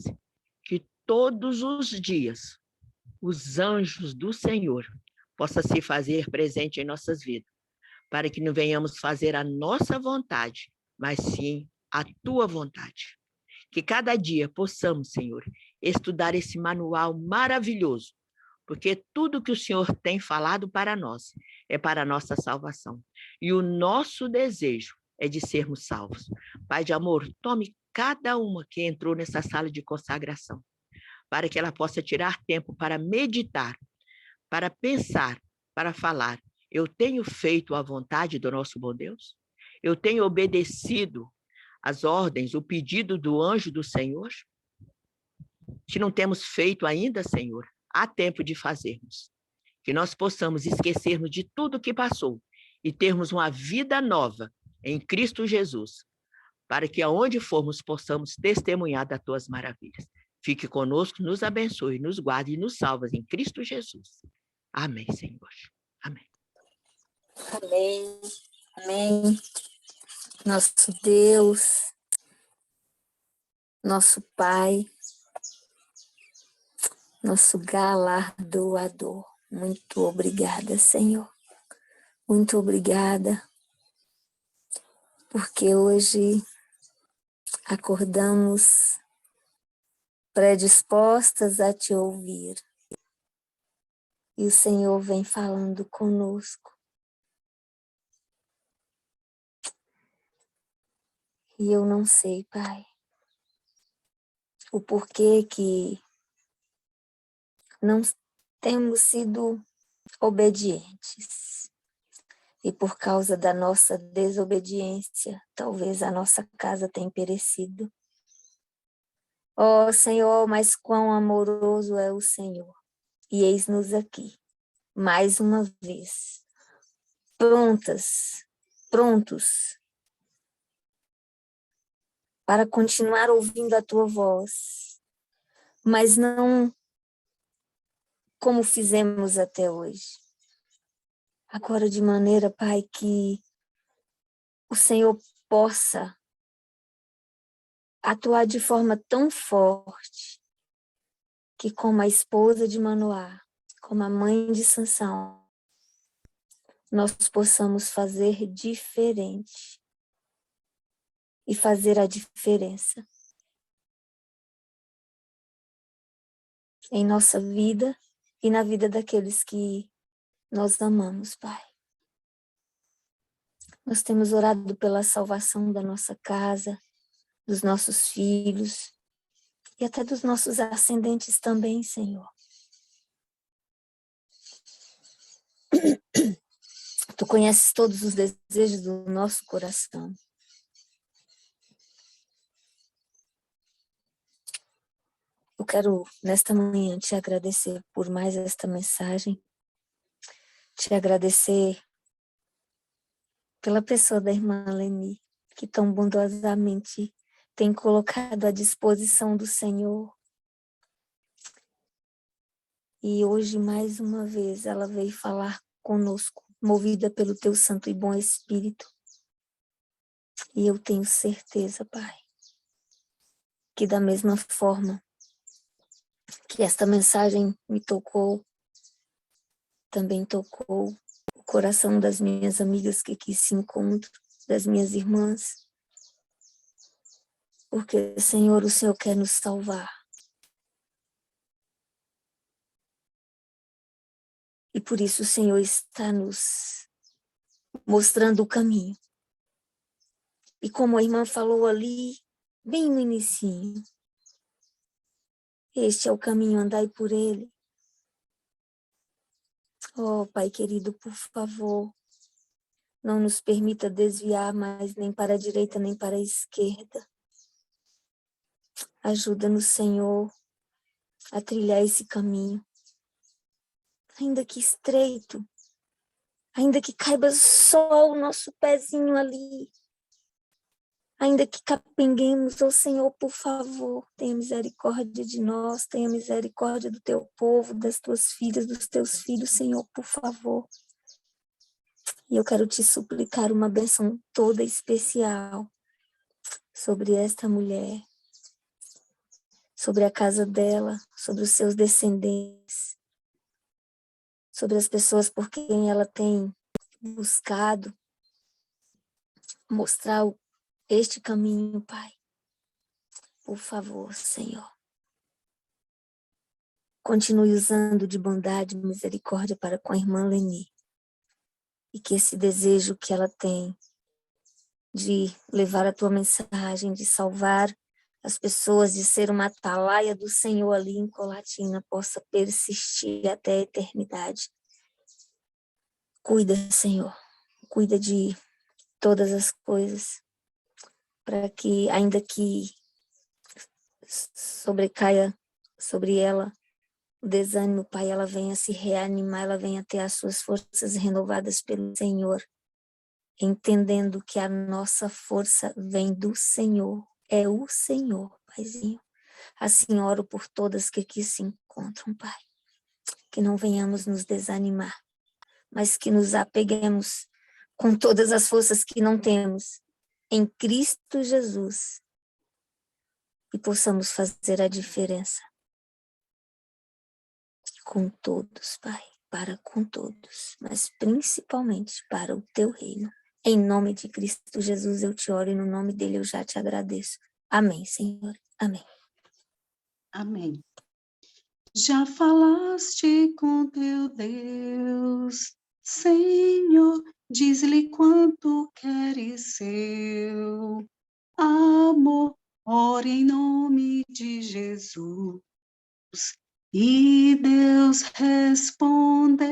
que todos os dias os anjos do Senhor possam se fazer presente em nossas vidas, para que não venhamos fazer a nossa vontade, mas sim a tua vontade. Que cada dia possamos, Senhor, estudar esse manual maravilhoso, porque tudo que o Senhor tem falado para nós é para a nossa salvação. E o nosso desejo é de sermos salvos. Pai de amor, tome cada uma que entrou nessa sala de consagração, para que ela possa tirar tempo para meditar, para pensar, para falar: eu tenho feito a vontade do nosso bom Deus? Eu tenho obedecido as ordens, o pedido do anjo do Senhor? Se não temos feito ainda, Senhor, há tempo de fazermos. Que nós possamos esquecermos de tudo que passou e termos uma vida nova em Cristo Jesus, para que aonde formos possamos testemunhar das tuas maravilhas. Fique conosco, nos abençoe, nos guarde e nos salve em Cristo Jesus. Amém, Senhor. Amém. Amém. Amém. Nosso Deus, nosso Pai, nosso galardoador. Muito obrigada, Senhor. Muito obrigada, porque hoje acordamos predispostas a te ouvir. E o Senhor vem falando conosco. E eu não sei, Pai, o porquê que não temos sido obedientes. E por causa da nossa desobediência, talvez a nossa casa tenha perecido. Ó Senhor, mas quão amoroso é o Senhor. E eis-nos aqui, mais uma vez, prontos, para continuar ouvindo a tua voz, mas não como fizemos até hoje. Agora de maneira, Pai, que o Senhor possa atuar de forma tão forte que, como a esposa de Manoá, como a mãe de Sansão, nós possamos fazer diferente e fazer a diferença em nossa vida e na vida daqueles que nós amamos, Pai. Nós temos orado pela salvação da nossa casa, dos nossos filhos e até dos nossos ascendentes também, Senhor. Tu conheces todos os desejos do nosso coração. Eu quero, nesta manhã, te agradecer por mais esta mensagem, te agradecer pela pessoa da irmã Leni, que tão bondosamente tem colocado à disposição do Senhor. E hoje, mais uma vez, ela veio falar conosco, movida pelo teu santo e bom Espírito. E eu tenho certeza, Pai, que da mesma forma que esta mensagem me tocou, também tocou o coração das minhas amigas que aqui se encontram, das minhas irmãs. Porque, Senhor, o Senhor quer nos salvar. E por isso o Senhor está nos mostrando o caminho. E como a irmã falou ali, bem no inicinho, este é o caminho, andai por ele. Oh, Pai querido, por favor, não nos permita desviar mais nem para a direita nem para a esquerda. Ajuda-nos, Senhor, a trilhar esse caminho. Ainda que estreito, ainda que caiba só o nosso pezinho ali, ainda que capenguemos, ó Senhor, por favor, tenha misericórdia de nós, tenha misericórdia do teu povo, das tuas filhas, dos teus filhos, Senhor, por favor. E eu quero te suplicar uma bênção toda especial sobre esta mulher, sobre a casa dela, sobre os seus descendentes, sobre as pessoas por quem ela tem buscado mostrar este caminho, Pai. Por favor, Senhor. Continue usando de bondade e misericórdia para com a irmã Leni. E que esse desejo que ela tem de levar a tua mensagem, de salvar as pessoas de ser uma atalaia do Senhor ali em Colatina possa persistir até a eternidade. Cuida, Senhor, cuida de todas as coisas, para que, ainda que sobrecaia sobre ela o desânimo, Pai, ela venha se reanimar, ela venha ter as suas forças renovadas pelo Senhor, entendendo que a nossa força vem do Senhor, é o Senhor, Paizinho. Assim oro por todas que aqui se encontram, Pai, que não venhamos nos desanimar, mas que nos apeguemos com todas as forças que não temos em Cristo Jesus e possamos fazer a diferença com todos, Pai, para com todos, mas principalmente para o Teu reino. Em nome de Cristo Jesus eu te oro e no nome dele eu já te agradeço. Amém, Senhor. Amém. Amém. Já falaste com teu Deus, Senhor, diz-lhe quanto queres seu amor. Ore em nome de Jesus e Deus responderá.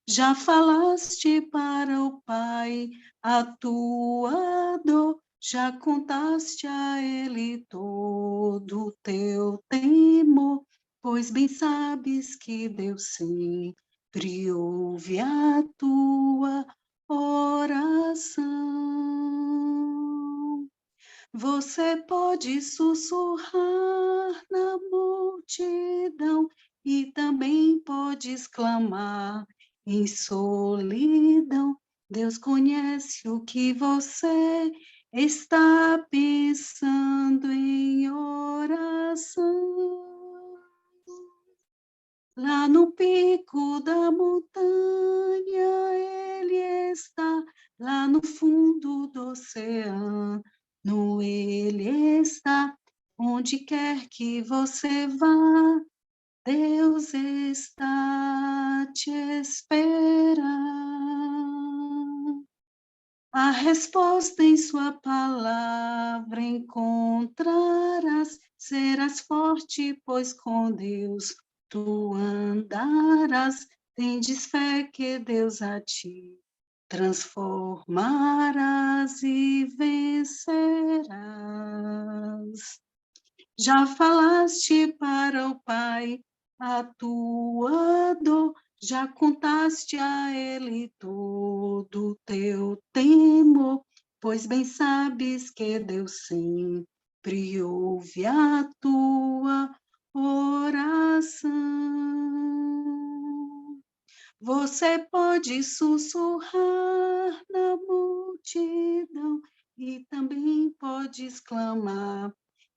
Já falaste para o Pai a tua dor, já contaste a Ele todo o teu temor, pois bem sabes que Deus sempre ouve a tua oração. Você pode sussurrar na multidão e também pode exclamar em solidão. Deus conhece o que você está pensando em oração. Lá no pico da montanha ele está, lá no fundo do oceano ele está, onde quer que você vá, Deus está te esperando. A resposta em sua palavra encontrarás, serás forte, pois com Deus tu andarás. Tendes fé que Deus a ti transformarás e vencerás. Já falaste para o Pai a tua dor, já contaste a Ele todo o teu temor, pois bem sabes que Deus sempre ouve a tua oração. Você pode sussurrar na multidão e também pode exclamar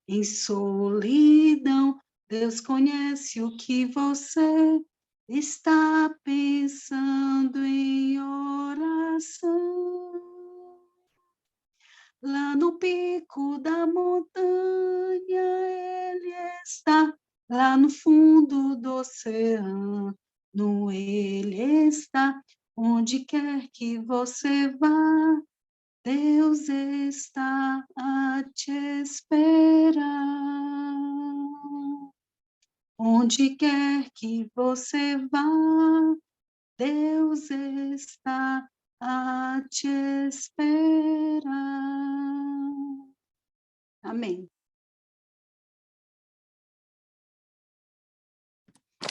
em solidão. Deus conhece o que você está pensando em oração. Lá no pico da montanha ele está, lá no fundo do oceano ele está, onde quer que você vá, Deus está a te esperar. Onde quer que você vá, Deus está a te esperar. Amém.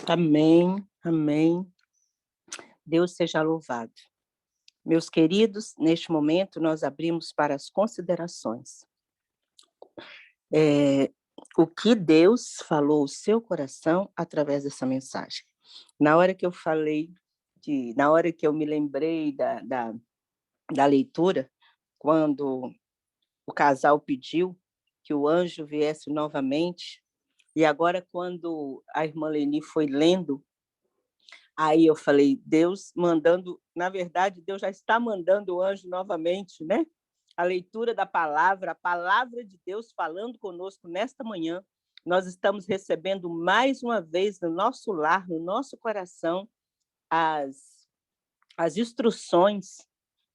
Amém, amém. Deus seja louvado. Meus queridos, neste momento nós abrimos para as considerações. O que Deus falou ao seu coração através dessa mensagem. Na hora que eu falei, na hora que eu me lembrei da leitura, quando o casal pediu que o anjo viesse novamente, e agora quando a irmã Leni foi lendo, aí eu falei, Deus mandando, na verdade, Deus já está mandando o anjo novamente, né? A leitura da palavra, a palavra de Deus falando conosco nesta manhã, nós estamos recebendo mais uma vez no nosso lar, no nosso coração, as instruções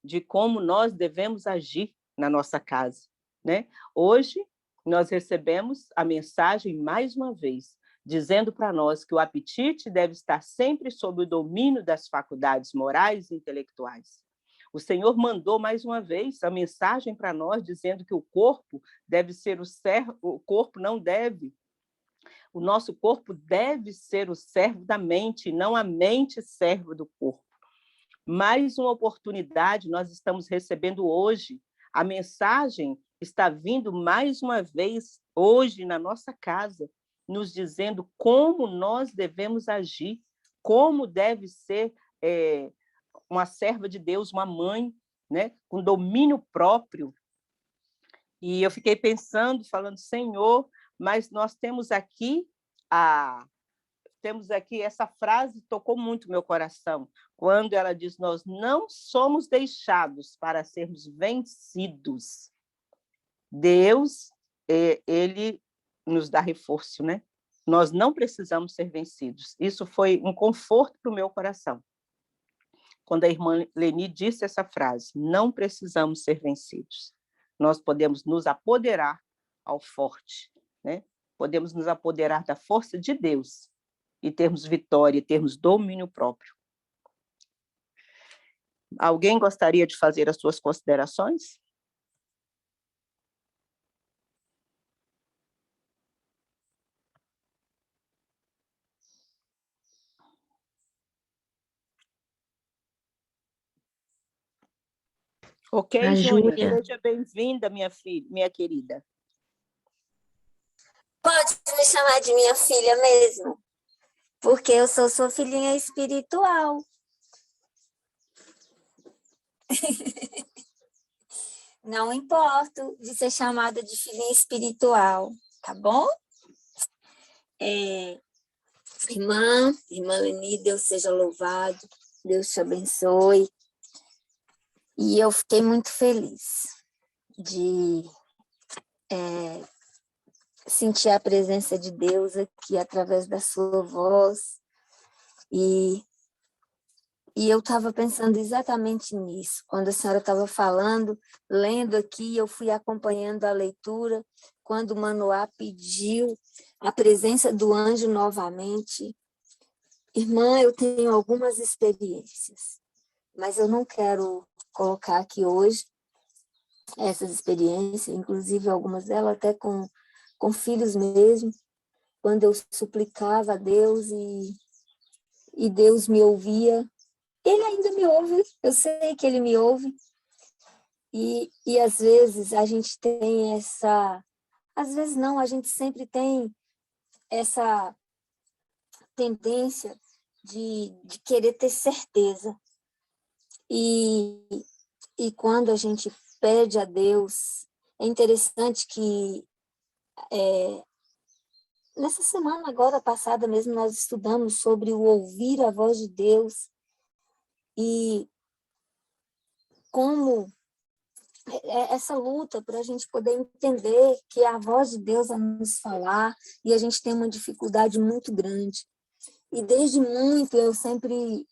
de como nós devemos agir na nossa casa, né? Hoje, nós recebemos a mensagem, mais uma vez, dizendo para nós que o apetite deve estar sempre sob o domínio das faculdades morais e intelectuais. O Senhor mandou, mais uma vez, a mensagem para nós, dizendo que o corpo deve ser o servo, o corpo não deve, o nosso corpo deve ser o servo da mente, não a mente servo do corpo. Mais uma oportunidade nós estamos recebendo hoje. A mensagem está vindo mais uma vez hoje na nossa casa, nos dizendo como nós devemos agir, como deve ser uma serva de Deus, uma mãe, né, com domínio próprio. E eu fiquei pensando, falando, Senhor, mas nós temos aqui essa frase, tocou muito meu coração, quando ela diz, nós não somos deixados para sermos vencidos. Deus, ele nos dá reforço, né? Nós não precisamos ser vencidos. Isso foi um conforto para o meu coração. Quando a irmã Leni disse essa frase, não precisamos ser vencidos. Nós podemos nos apoderar ao forte, né? Podemos nos apoderar da força de Deus e termos vitória, termos domínio próprio. Alguém gostaria de fazer as suas considerações? Ok, A Júnior, Júlia. seja bem-vinda, minha filha, minha querida. Pode me chamar de minha filha mesmo, porque eu sou sua filhinha espiritual. Não importo de ser chamada de filhinha espiritual, tá bom? Irmã Leni, Deus seja louvado, Deus te abençoe. E eu fiquei muito feliz de sentir a presença de Deus aqui através da sua voz. E eu estava pensando exatamente nisso. Quando a senhora estava falando, lendo aqui, eu fui acompanhando a leitura, quando o Manoá pediu a presença do anjo novamente. Irmã, eu tenho algumas experiências, mas eu não quero colocar aqui hoje essas experiências, inclusive algumas delas até com filhos mesmo, quando eu suplicava a Deus e Deus me ouvia. Ele ainda me ouve, eu sei que ele me ouve. E às vezes a gente tem essa... Às vezes não, a gente sempre tem essa tendência de querer ter certeza. E quando a gente pede a Deus, é interessante que nessa semana agora passada mesmo nós estudamos sobre o ouvir a voz de Deus e como essa luta para a gente poder entender que é a voz de Deus a nos falar e a gente tem uma dificuldade muito grande. E desde muito eu sempre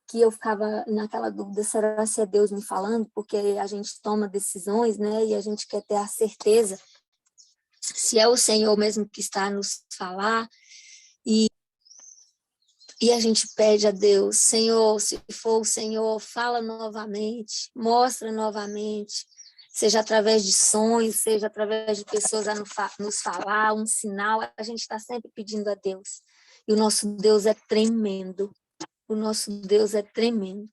que eu ficava naquela dúvida, será se é Deus me falando? Porque a gente toma decisões, né? E a gente quer ter a certeza se é o Senhor mesmo que está a nos falar. E a gente pede a Deus, Senhor, se for o Senhor, fala novamente, mostra novamente, seja através de sonhos, seja através de pessoas a nos falar, um sinal, a gente está sempre pedindo a Deus. E o nosso Deus é tremendo. O nosso Deus é tremendo.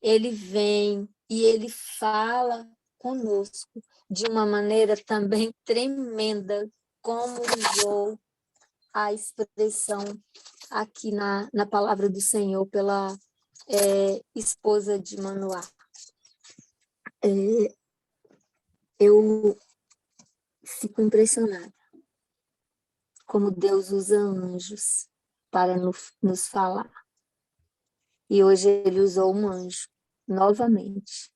Ele vem e ele fala conosco de uma maneira também tremenda, como usou a expressão aqui na palavra do Senhor pela esposa de Manoá. Eu fico impressionada como Deus usa anjos para nos falar. E hoje ele usou um anjo, novamente,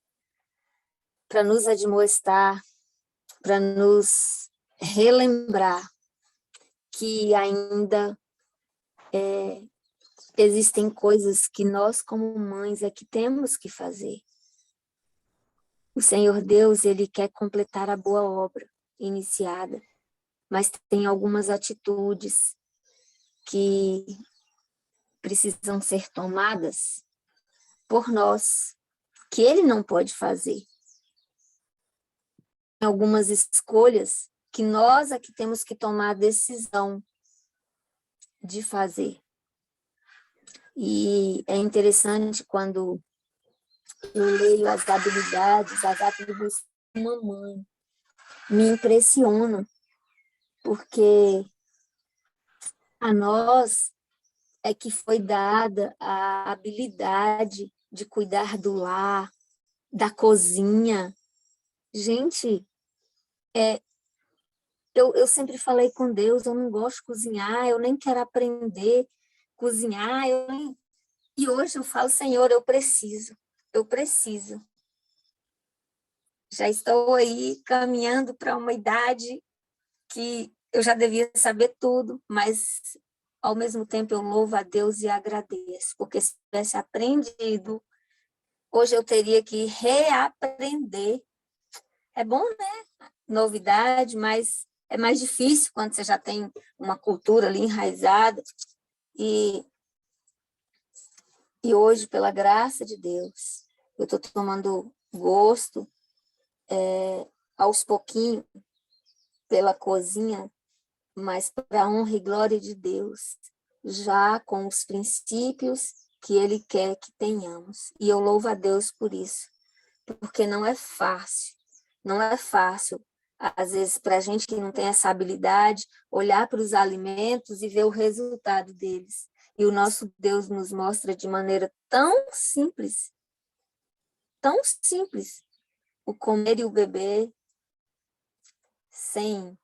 para nos admoestar, para nos relembrar que ainda existem coisas que nós, como mães, é que temos que fazer. O Senhor Deus, Ele quer completar a boa obra iniciada, mas tem algumas atitudes que precisam ser tomadas por nós, que Ele não pode fazer. Tem algumas escolhas que nós aqui temos que tomar a decisão de fazer. E é interessante quando eu leio as habilidades, as atribuições de uma mãe, me impressiona, porque a nós é que foi dada a habilidade de cuidar do lar, da cozinha. Gente, eu sempre falei com Deus, eu não gosto de cozinhar, eu nem quero aprender a cozinhar, e hoje eu falo, Senhor, eu preciso. Já estou aí caminhando para uma idade que eu já devia saber tudo, mas ao mesmo tempo eu louvo a Deus e agradeço, porque se tivesse aprendido, hoje eu teria que reaprender. É bom, né? Novidade, mas é mais difícil quando você já tem uma cultura ali enraizada. E hoje, pela graça de Deus, eu estou tomando gosto aos pouquinhos pela cozinha, mas para a honra e glória de Deus, já com os princípios que Ele quer que tenhamos. E eu louvo a Deus por isso, porque não é fácil, às vezes, para a gente que não tem essa habilidade, olhar para os alimentos e ver o resultado deles. E o nosso Deus nos mostra de maneira tão simples, o comer e o beber, sem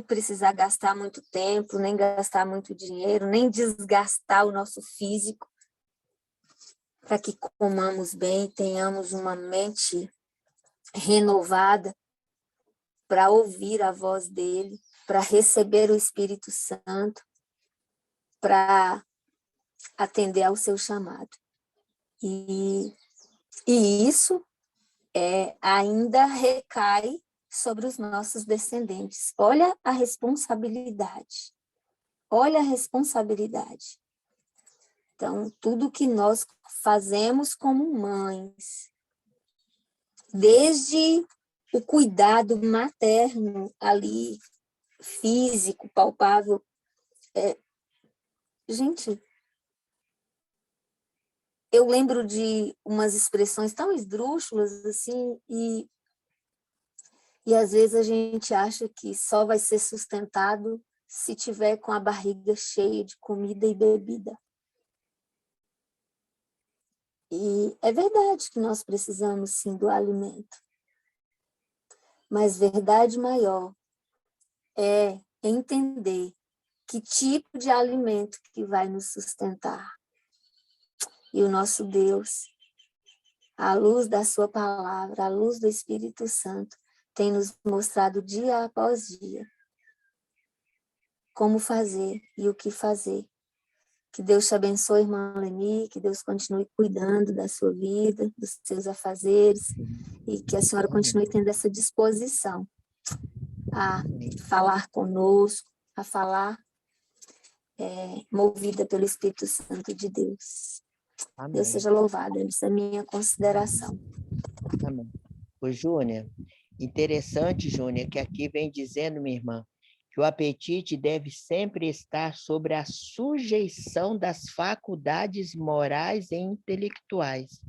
precisar gastar muito tempo, nem gastar muito dinheiro, nem desgastar o nosso físico, para que comamos bem, tenhamos uma mente renovada para ouvir a voz dele, para receber o Espírito Santo, para atender ao seu chamado. E isso ainda recai sobre os nossos descendentes. Olha a responsabilidade. Então, tudo que nós fazemos como mães, desde o cuidado materno ali, físico, palpável, gente, eu lembro de umas expressões tão esdrúxulas assim, e às vezes a gente acha que só vai ser sustentado se tiver com a barriga cheia de comida e bebida. E é verdade que nós precisamos sim do alimento, mas verdade maior é entender que tipo de alimento que vai nos sustentar. E o nosso Deus, à luz da sua palavra, à luz do Espírito Santo, tem nos mostrado dia após dia como fazer e o que fazer. Que Deus te abençoe, irmã Leni, que Deus continue cuidando da sua vida, dos seus afazeres, e que a senhora continue tendo essa disposição a falar conosco, a falar movida pelo Espírito Santo de Deus. Amém. Deus seja louvado, essa é a minha consideração. Amém. Ô, Júnia, interessante, Júnia, que aqui vem dizendo, minha irmã, que o apetite deve sempre estar sobre a sujeição das faculdades morais e intelectuais,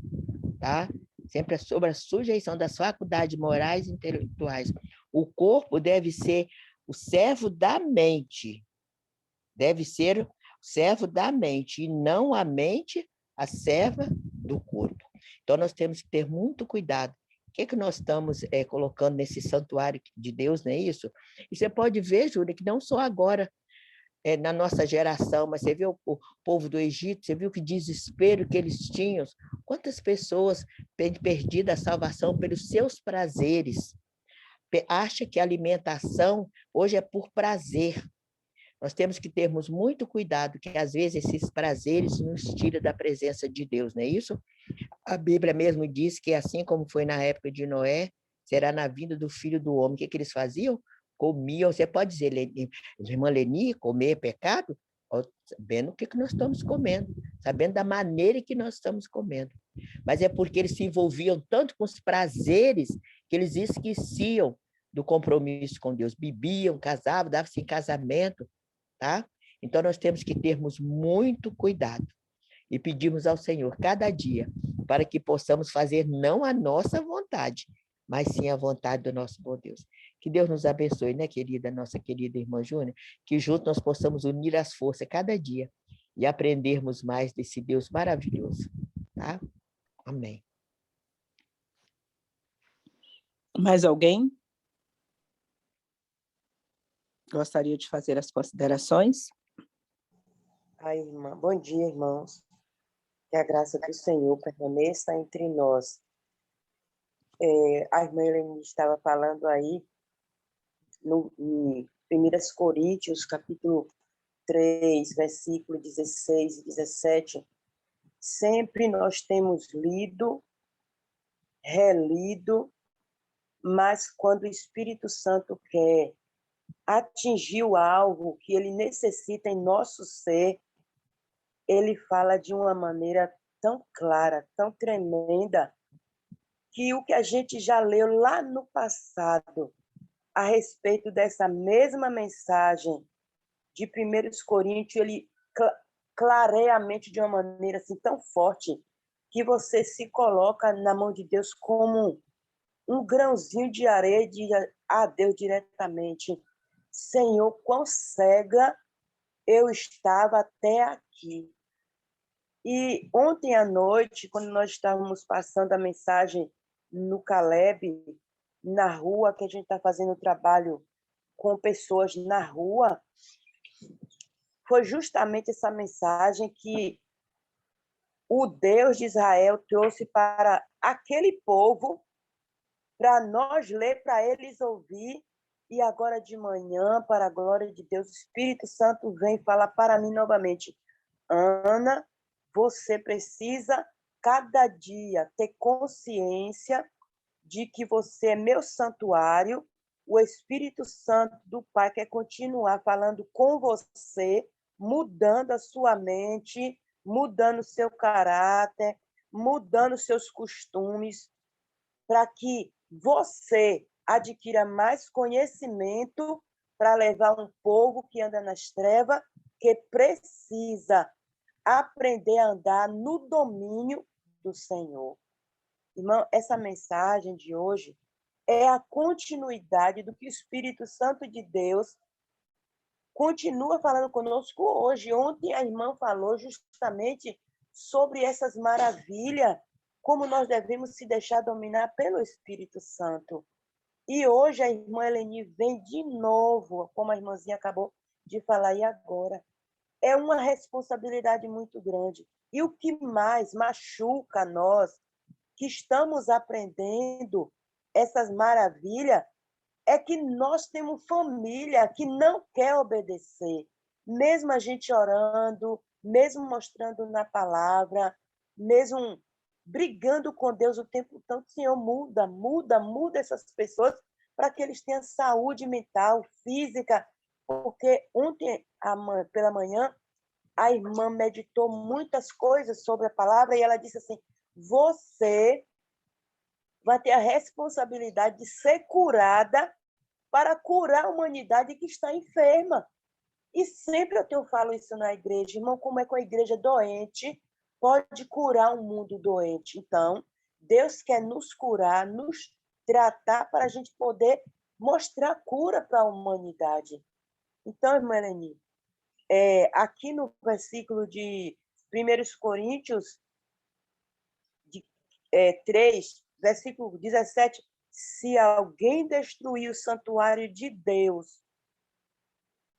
tá? Sempre sobre a sujeição das faculdades morais e intelectuais. O corpo deve ser o servo da mente, deve ser o servo da mente, e não a mente a serva do corpo. Então, nós temos que ter muito cuidado. O que nós estamos colocando nesse santuário de Deus, não é isso? E você pode ver, Júlia, que não só agora, na nossa geração, mas você viu o povo do Egito, você viu que desespero que eles tinham, quantas pessoas perdidas a salvação pelos seus prazeres, acha que a alimentação hoje é por prazer, Nós temos que termos muito cuidado, que às vezes esses prazeres nos tiram da presença de Deus, não é isso? A Bíblia mesmo diz que assim como foi na época de Noé, será na vinda do Filho do Homem. O que eles faziam? Comiam. Você pode dizer, irmã Leni, comer é pecado? Sabendo o que nós estamos comendo, sabendo da maneira que nós estamos comendo. Mas é porque eles se envolviam tanto com os prazeres que eles esqueciam do compromisso com Deus. Bebiam, casavam, davam-se em casamento, tá? Então, nós temos que termos muito cuidado e pedimos ao Senhor cada dia para que possamos fazer não a nossa vontade, mas sim a vontade do nosso bom Deus. Que Deus nos abençoe, né, querida, nossa querida irmã Júnia? Que juntos nós possamos unir as forças cada dia e aprendermos mais desse Deus maravilhoso, tá? Amém. Mais alguém gostaria de fazer as considerações? Ai, irmã. Bom dia, irmãos. Que a graça do Senhor permaneça entre nós. A irmã Helene estava falando aí em 1 Coríntios, capítulo 3, versículo 16 e 17. Sempre nós temos lido, relido, mas quando o Espírito Santo quer atingir o alvo que ele necessita em nosso ser, ele fala de uma maneira tão clara, tão tremenda, que o que a gente já leu lá no passado a respeito dessa mesma mensagem de 1 Coríntios, ele clareia a mente de uma maneira assim tão forte que você se coloca na mão de Deus como um grãozinho de areia e diz a Deus diretamente: Senhor, quão cega eu estava até aqui. E ontem à noite, quando nós estávamos passando a mensagem no Caleb, na rua, que a gente está fazendo trabalho com pessoas na rua, foi justamente essa mensagem que o Deus de Israel trouxe para aquele povo, para nós ler, para eles ouvir, e agora de manhã, para a glória de Deus, o Espírito Santo vem falar para mim novamente: Ana, você precisa cada dia ter consciência de que você é meu santuário. O Espírito Santo do Pai quer continuar falando com você, mudando a sua mente, mudando o seu caráter, mudando seus costumes, para que você adquira mais conhecimento para levar um povo que anda nas trevas, que precisa aprender a andar no domínio do Senhor. Irmão, essa mensagem de hoje é a continuidade do que o Espírito Santo de Deus continua falando conosco hoje. Ontem a irmã falou justamente sobre essas maravilhas, como nós devemos se deixar dominar pelo Espírito Santo. E hoje a irmã Eleni vem de novo, como a irmãzinha acabou de falar e agora. É uma responsabilidade muito grande. E o que mais machuca nós, que estamos aprendendo essas maravilhas, é que nós temos família que não quer obedecer. Mesmo a gente orando, mesmo mostrando na palavra, mesmo brigando com Deus o tempo todo, Senhor, muda essas pessoas para que eles tenham saúde mental, física, porque ontem, pela manhã, a irmã meditou muitas coisas sobre a palavra e ela disse assim: você vai ter a responsabilidade de ser curada para curar a humanidade que está enferma. E sempre eu falo isso na igreja, irmão, como é que a igreja doente pode curar um mundo doente? Então, Deus quer nos curar, nos tratar para a gente poder mostrar cura para a humanidade. Então, irmã Eleni, aqui no versículo de 1 Coríntios 3, versículo 17, se alguém destruir o santuário de Deus,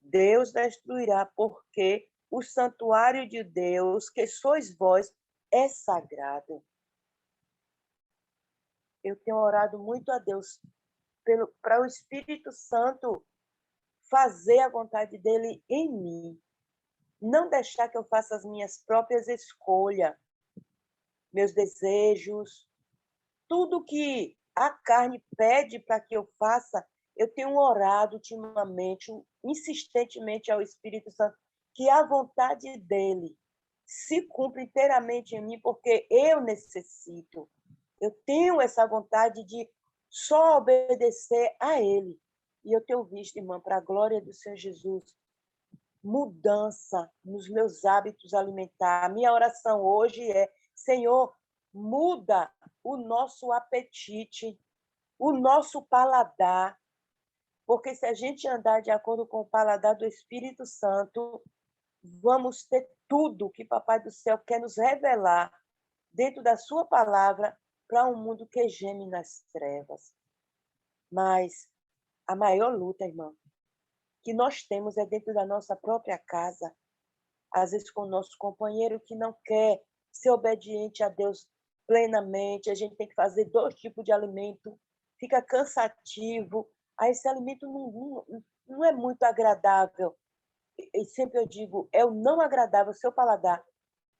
Deus destruirá, porque o santuário de Deus, que sois vós, é sagrado. Eu tenho orado muito a Deus para o Espírito Santo fazer a vontade dele em mim. Não deixar que eu faça as minhas próprias escolhas, meus desejos, tudo que a carne pede para que eu faça, eu tenho orado ultimamente, insistentemente ao Espírito Santo, que a vontade dele se cumpra inteiramente em mim, porque eu necessito. Eu tenho essa vontade de só obedecer a ele. E eu tenho visto, irmã, para a glória do Senhor Jesus, mudança nos meus hábitos alimentares. A minha oração hoje é: Senhor, muda o nosso apetite, o nosso paladar, porque se a gente andar de acordo com o paladar do Espírito Santo, vamos ter tudo que Papai do Céu quer nos revelar dentro da sua palavra para um mundo que geme nas trevas. Mas a maior luta, irmã, que nós temos é dentro da nossa própria casa, às vezes com o nosso companheiro que não quer ser obediente a Deus plenamente, a gente tem que fazer 2 tipos de alimento, fica cansativo, aí esse alimento não é muito agradável. E sempre eu digo, é o não agradável, o seu paladar,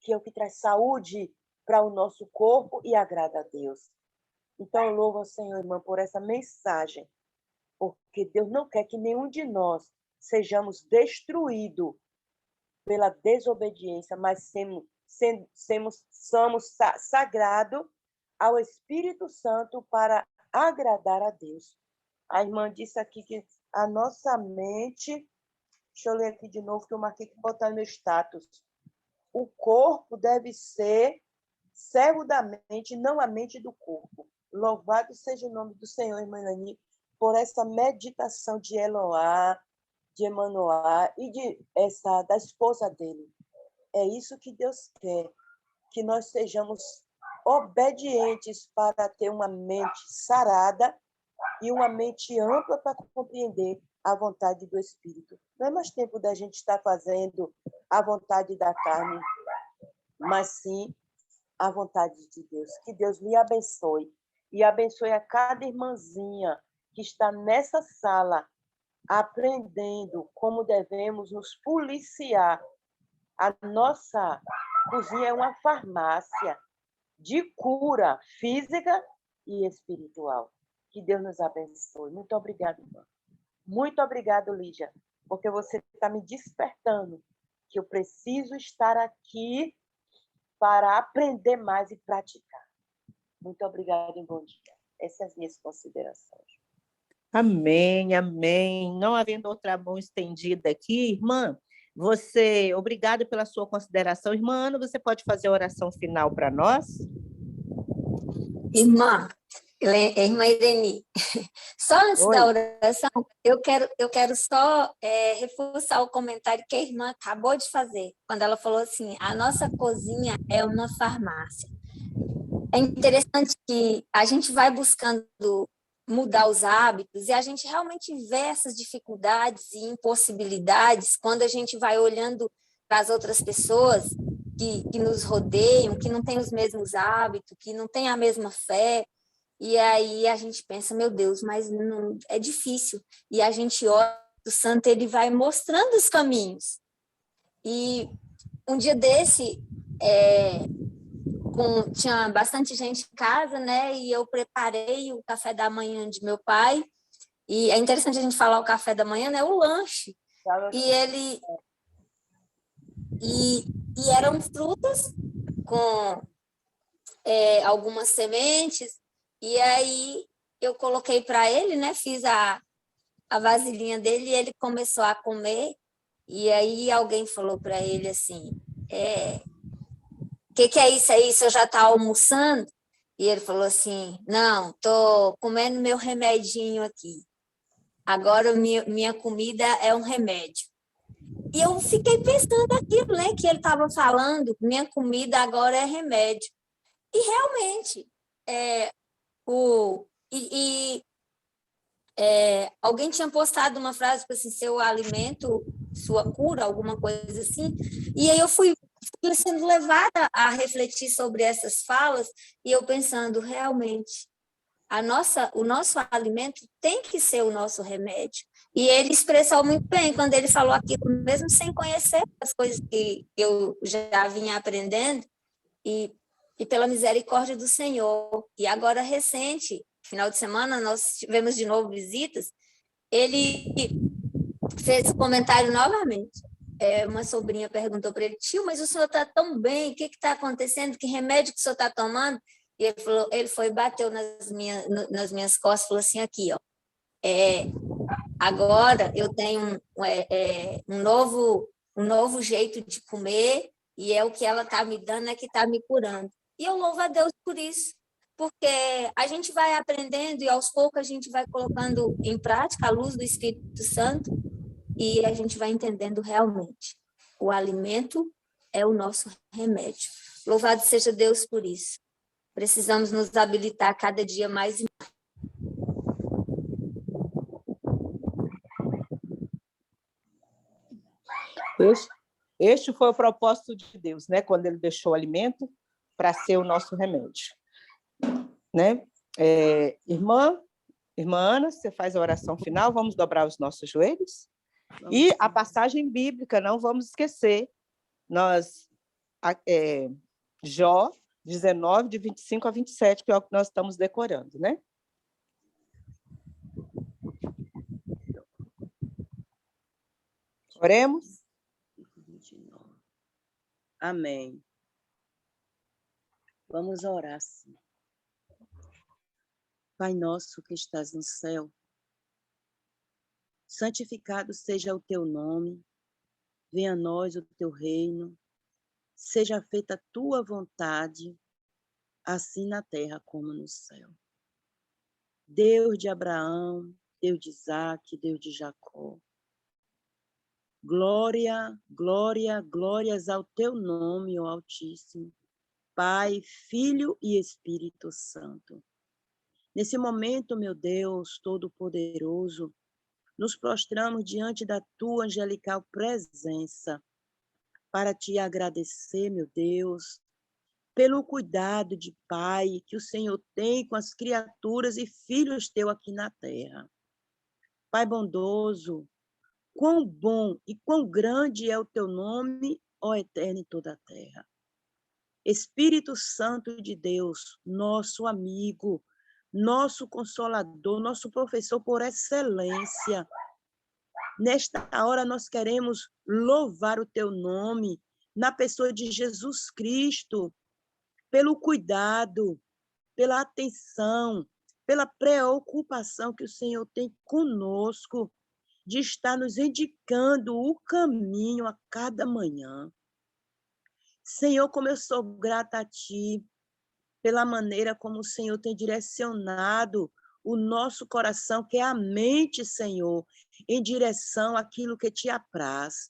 que é o que traz saúde para o nosso corpo e agrada a Deus. Então, eu louvo ao Senhor, irmã, por essa mensagem, porque Deus não quer que nenhum de nós sejamos destruídos pela desobediência, mas somos sagrados ao Espírito Santo para agradar a Deus. A irmã disse aqui que a nossa mente, deixa eu ler aqui de novo, que eu marquei que botar no meu status. O corpo deve ser servo da mente, não a mente do corpo. Louvado seja o nome do Senhor, irmã Nani, por essa meditação de Eloá, de Emanoá e da esposa dele. É isso que Deus quer, que nós sejamos obedientes para ter uma mente sarada e uma mente ampla para compreender a vontade do Espírito. Não é mais tempo da gente estar fazendo a vontade da carne, mas sim a vontade de Deus. Que Deus lhe abençoe e abençoe a cada irmãzinha que está nessa sala aprendendo como devemos nos policiar. A nossa cozinha é uma farmácia de cura física e espiritual. Que Deus nos abençoe. Muito obrigada, irmã. Muito obrigada, Lígia, porque você está me despertando que eu preciso estar aqui para aprender mais e praticar. Muito obrigada e bom dia. Essas são as minhas considerações. Amém, amém. Não havendo outra mão estendida aqui, irmã, obrigada pela sua consideração. Irmã Ana, você pode fazer a oração final para nós? Irmã Irene, só antes da oração, eu quero só reforçar o comentário que a irmã acabou de fazer, quando ela falou assim, a nossa cozinha é uma farmácia. É interessante que a gente vai buscando mudar os hábitos e a gente realmente vê essas dificuldades e impossibilidades quando a gente vai olhando para as outras pessoas que nos rodeiam, que não têm os mesmos hábitos, que não têm a mesma fé, e aí a gente pensa, meu Deus, mas não, é difícil. E a gente olha, o santo ele vai mostrando os caminhos. E um dia desse, tinha bastante gente em casa, né? E eu preparei o café da manhã de meu pai. E é interessante a gente falar o café da manhã, né? O lanche. E eram frutas com algumas sementes. E aí eu coloquei para ele, né? Fiz a vasilhinha dele e ele começou a comer. E aí alguém falou para ele assim, que é isso aí? Você já está almoçando? E ele falou assim, não, estou comendo meu remedinho aqui. Agora minha comida é um remédio. E eu fiquei pensando aquilo, né? Que ele estava falando, minha comida agora é remédio. E realmente, alguém tinha postado uma frase tipo assim, seu alimento, sua cura, alguma coisa assim, e aí eu fui sendo levada a refletir sobre essas falas, e eu pensando, realmente, o nosso alimento tem que ser o nosso remédio. E ele expressou muito bem quando ele falou aquilo, mesmo sem conhecer as coisas que eu já vinha aprendendo, e pela misericórdia do Senhor. E agora, recente, final de semana, nós tivemos de novo visitas, ele fez comentário novamente. Uma sobrinha perguntou para ele: tio, mas o senhor está tão bem, o que está acontecendo? Que remédio que o senhor está tomando? E ele foi e bateu nas minhas costas e falou assim: aqui, ó, agora eu tenho um novo jeito de comer, e o que ela está me dando que está me curando. E eu louvo a Deus por isso, porque a gente vai aprendendo e aos poucos a gente vai colocando em prática a luz do Espírito Santo e a gente vai entendendo realmente. O alimento é o nosso remédio. Louvado seja Deus por isso. Precisamos nos habilitar cada dia mais e mais. Este foi o propósito de Deus, né? Quando ele deixou o alimento para ser o nosso remédio. Né? Irmã Ana, você faz a oração final, vamos dobrar os nossos joelhos. E a passagem bíblica, não vamos esquecer, Jó 19, de 25 a 27, que é o que nós estamos decorando, né? Oremos. Amém. Vamos orar, sim. Pai nosso que estás no céu, santificado seja o teu nome, venha a nós o teu reino, seja feita a tua vontade, assim na terra como no céu. Deus de Abraão, Deus de Isaque, Deus de Jacó. Glória, glória, glórias ao teu nome, ó Altíssimo, Pai, Filho e Espírito Santo. Nesse momento, meu Deus Todo-Poderoso, nos prostramos diante da tua angelical presença para te agradecer, meu Deus, pelo cuidado de Pai que o Senhor tem com as criaturas e filhos teus aqui na terra. Pai bondoso, quão bom e quão grande é o teu nome, ó Eterno em toda a terra. Espírito Santo de Deus, nosso amigo, nosso consolador, nosso professor por excelência. Nesta hora nós queremos louvar o teu nome na pessoa de Jesus Cristo, pelo cuidado, pela atenção, pela preocupação que o Senhor tem conosco, de estar nos indicando o caminho a cada manhã. Senhor, como eu sou grata a Ti, pela maneira como o Senhor tem direcionado o nosso coração, que é a mente, Senhor, em direção àquilo que Te apraz,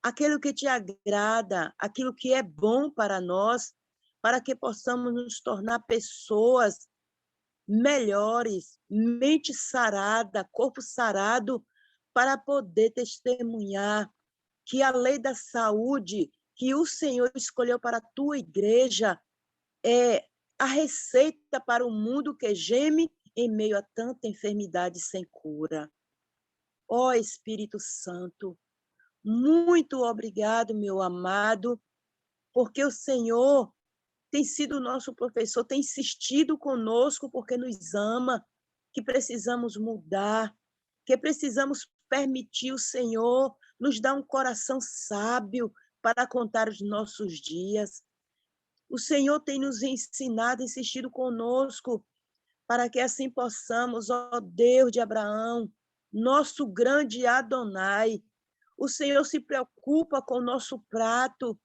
aquilo que Te agrada, aquilo que é bom para nós, para que possamos nos tornar pessoas melhores, mente sarada, corpo sarado, para poder testemunhar que a lei da saúde que o Senhor escolheu para a tua igreja é a receita para o mundo que geme em meio a tanta enfermidade sem cura. Ó Espírito Santo, muito obrigado, meu amado, porque o Senhor tem sido nosso professor, tem insistido conosco porque nos ama, que precisamos mudar, que precisamos permitir o Senhor nos dar um coração sábio para contar os nossos dias. O Senhor tem nos ensinado, insistido conosco, para que assim possamos, ó Deus de Abraão, nosso grande Adonai, o Senhor se preocupa com o nosso prato,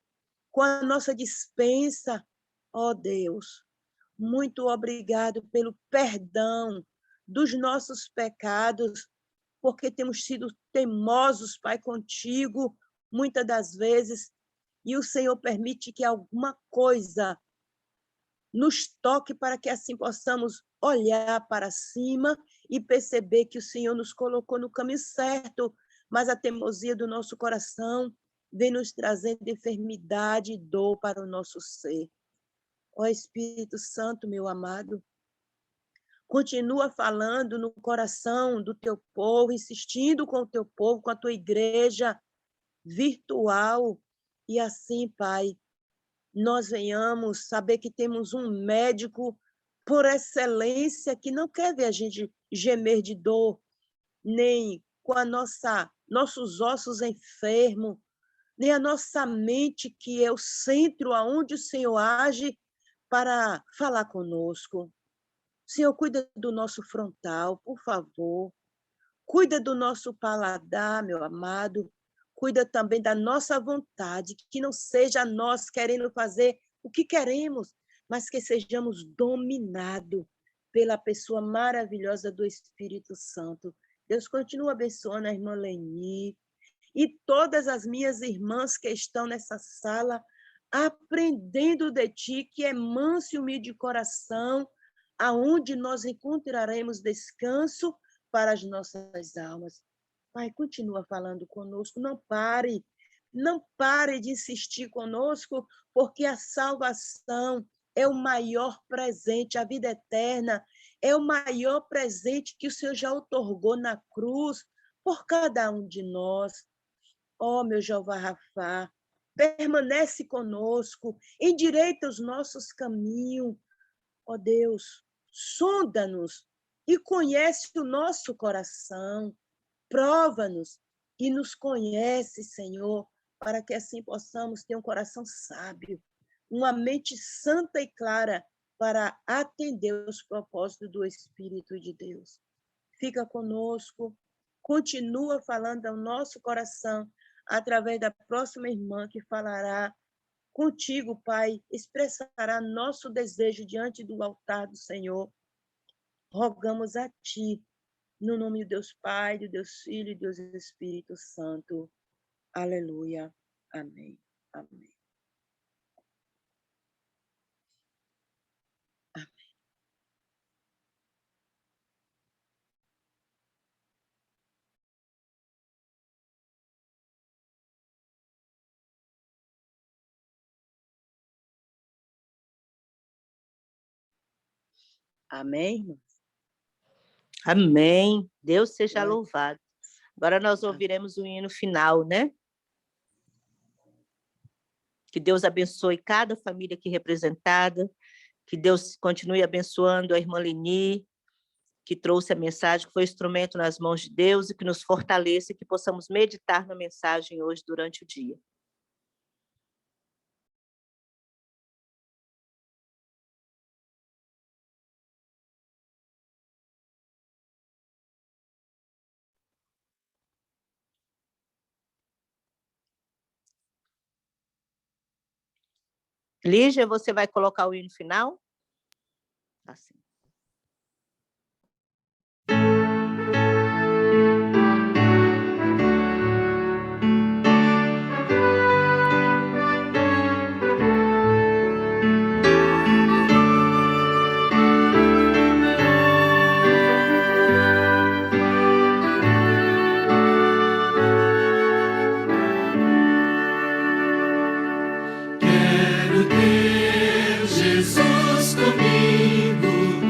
com a nossa despensa. Ó Deus, muito obrigado pelo perdão dos nossos pecados, porque temos sido teimosos, Pai, contigo, muitas das vezes, e o Senhor permite que alguma coisa nos toque para que assim possamos olhar para cima e perceber que o Senhor nos colocou no caminho certo, mas a teimosia do nosso coração vem nos trazendo enfermidade e dor para o nosso ser. Ó Espírito Santo, meu amado, Continua falando no coração do teu povo, insistindo com o teu povo, com a tua igreja virtual. E assim, Pai, nós venhamos saber que temos um médico por excelência que não quer ver a gente gemer de dor, nem com nossos ossos enfermos, nem a nossa mente, que é o centro aonde o Senhor age para falar conosco. Senhor, cuida do nosso frontal, por favor. Cuida do nosso paladar, meu amado. Cuida também da nossa vontade, que não seja nós querendo fazer o que queremos, mas que sejamos dominados pela pessoa maravilhosa do Espírito Santo. Deus continua abençoando a irmã Leni e todas as minhas irmãs que estão nessa sala, aprendendo de ti, que é manso e humilde de coração, aonde nós encontraremos descanso para as nossas almas. Pai, continua falando conosco, não pare de insistir conosco, porque a salvação é o maior presente, a vida eterna é o maior presente que o Senhor já outorgou na cruz por cada um de nós. Ó, meu Jeová Rafá, permanece conosco, endireita os nossos caminhos. Ó Deus, sonda-nos e conhece o nosso coração. Prova-nos e nos conhece, Senhor, para que assim possamos ter um coração sábio, uma mente santa e clara para atender os propósitos do Espírito de Deus. Fica conosco, continua falando ao nosso coração através da próxima irmã que falará contigo, Pai, expressará nosso desejo diante do altar do Senhor. Rogamos a Ti, no nome de Deus Pai, de Deus Filho e de Deus Espírito Santo. Aleluia. Amém. Amém. Amém, irmãos? Amém. Deus seja Glória. louvado. Agora nós ouviremos o hino final, né? Que Deus abençoe cada família aqui representada, que Deus continue abençoando a irmã Leni, que trouxe a mensagem, que foi instrumento nas mãos de Deus e que nos fortaleça e que possamos meditar na mensagem hoje durante o dia. Lígia, você vai colocar o hino final? Assim. Quero ter Jesus comigo.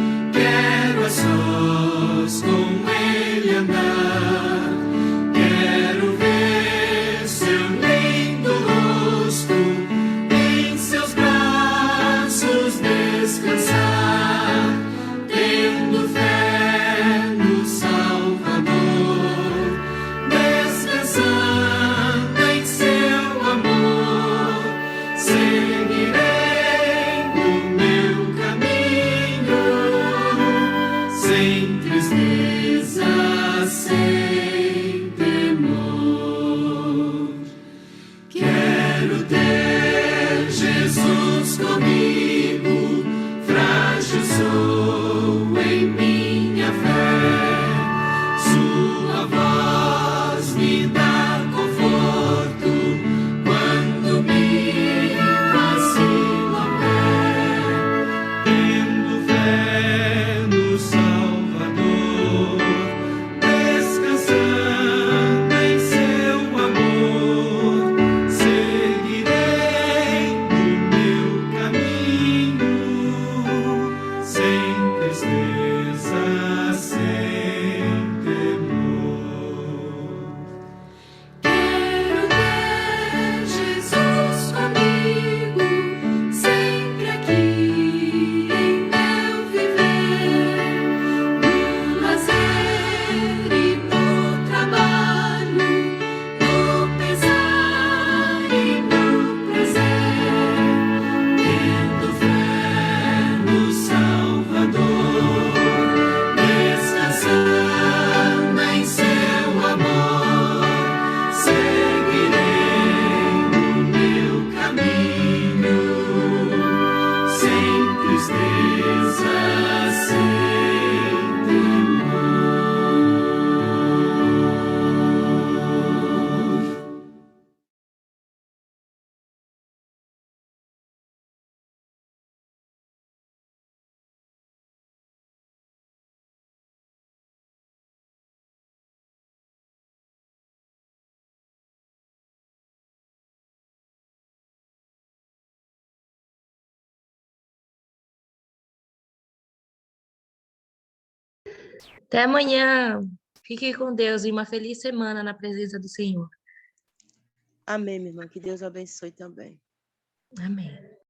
Até amanhã. Fique com Deus e uma feliz semana na presença do Senhor. Amém, minha irmã. Que Deus abençoe também. Amém.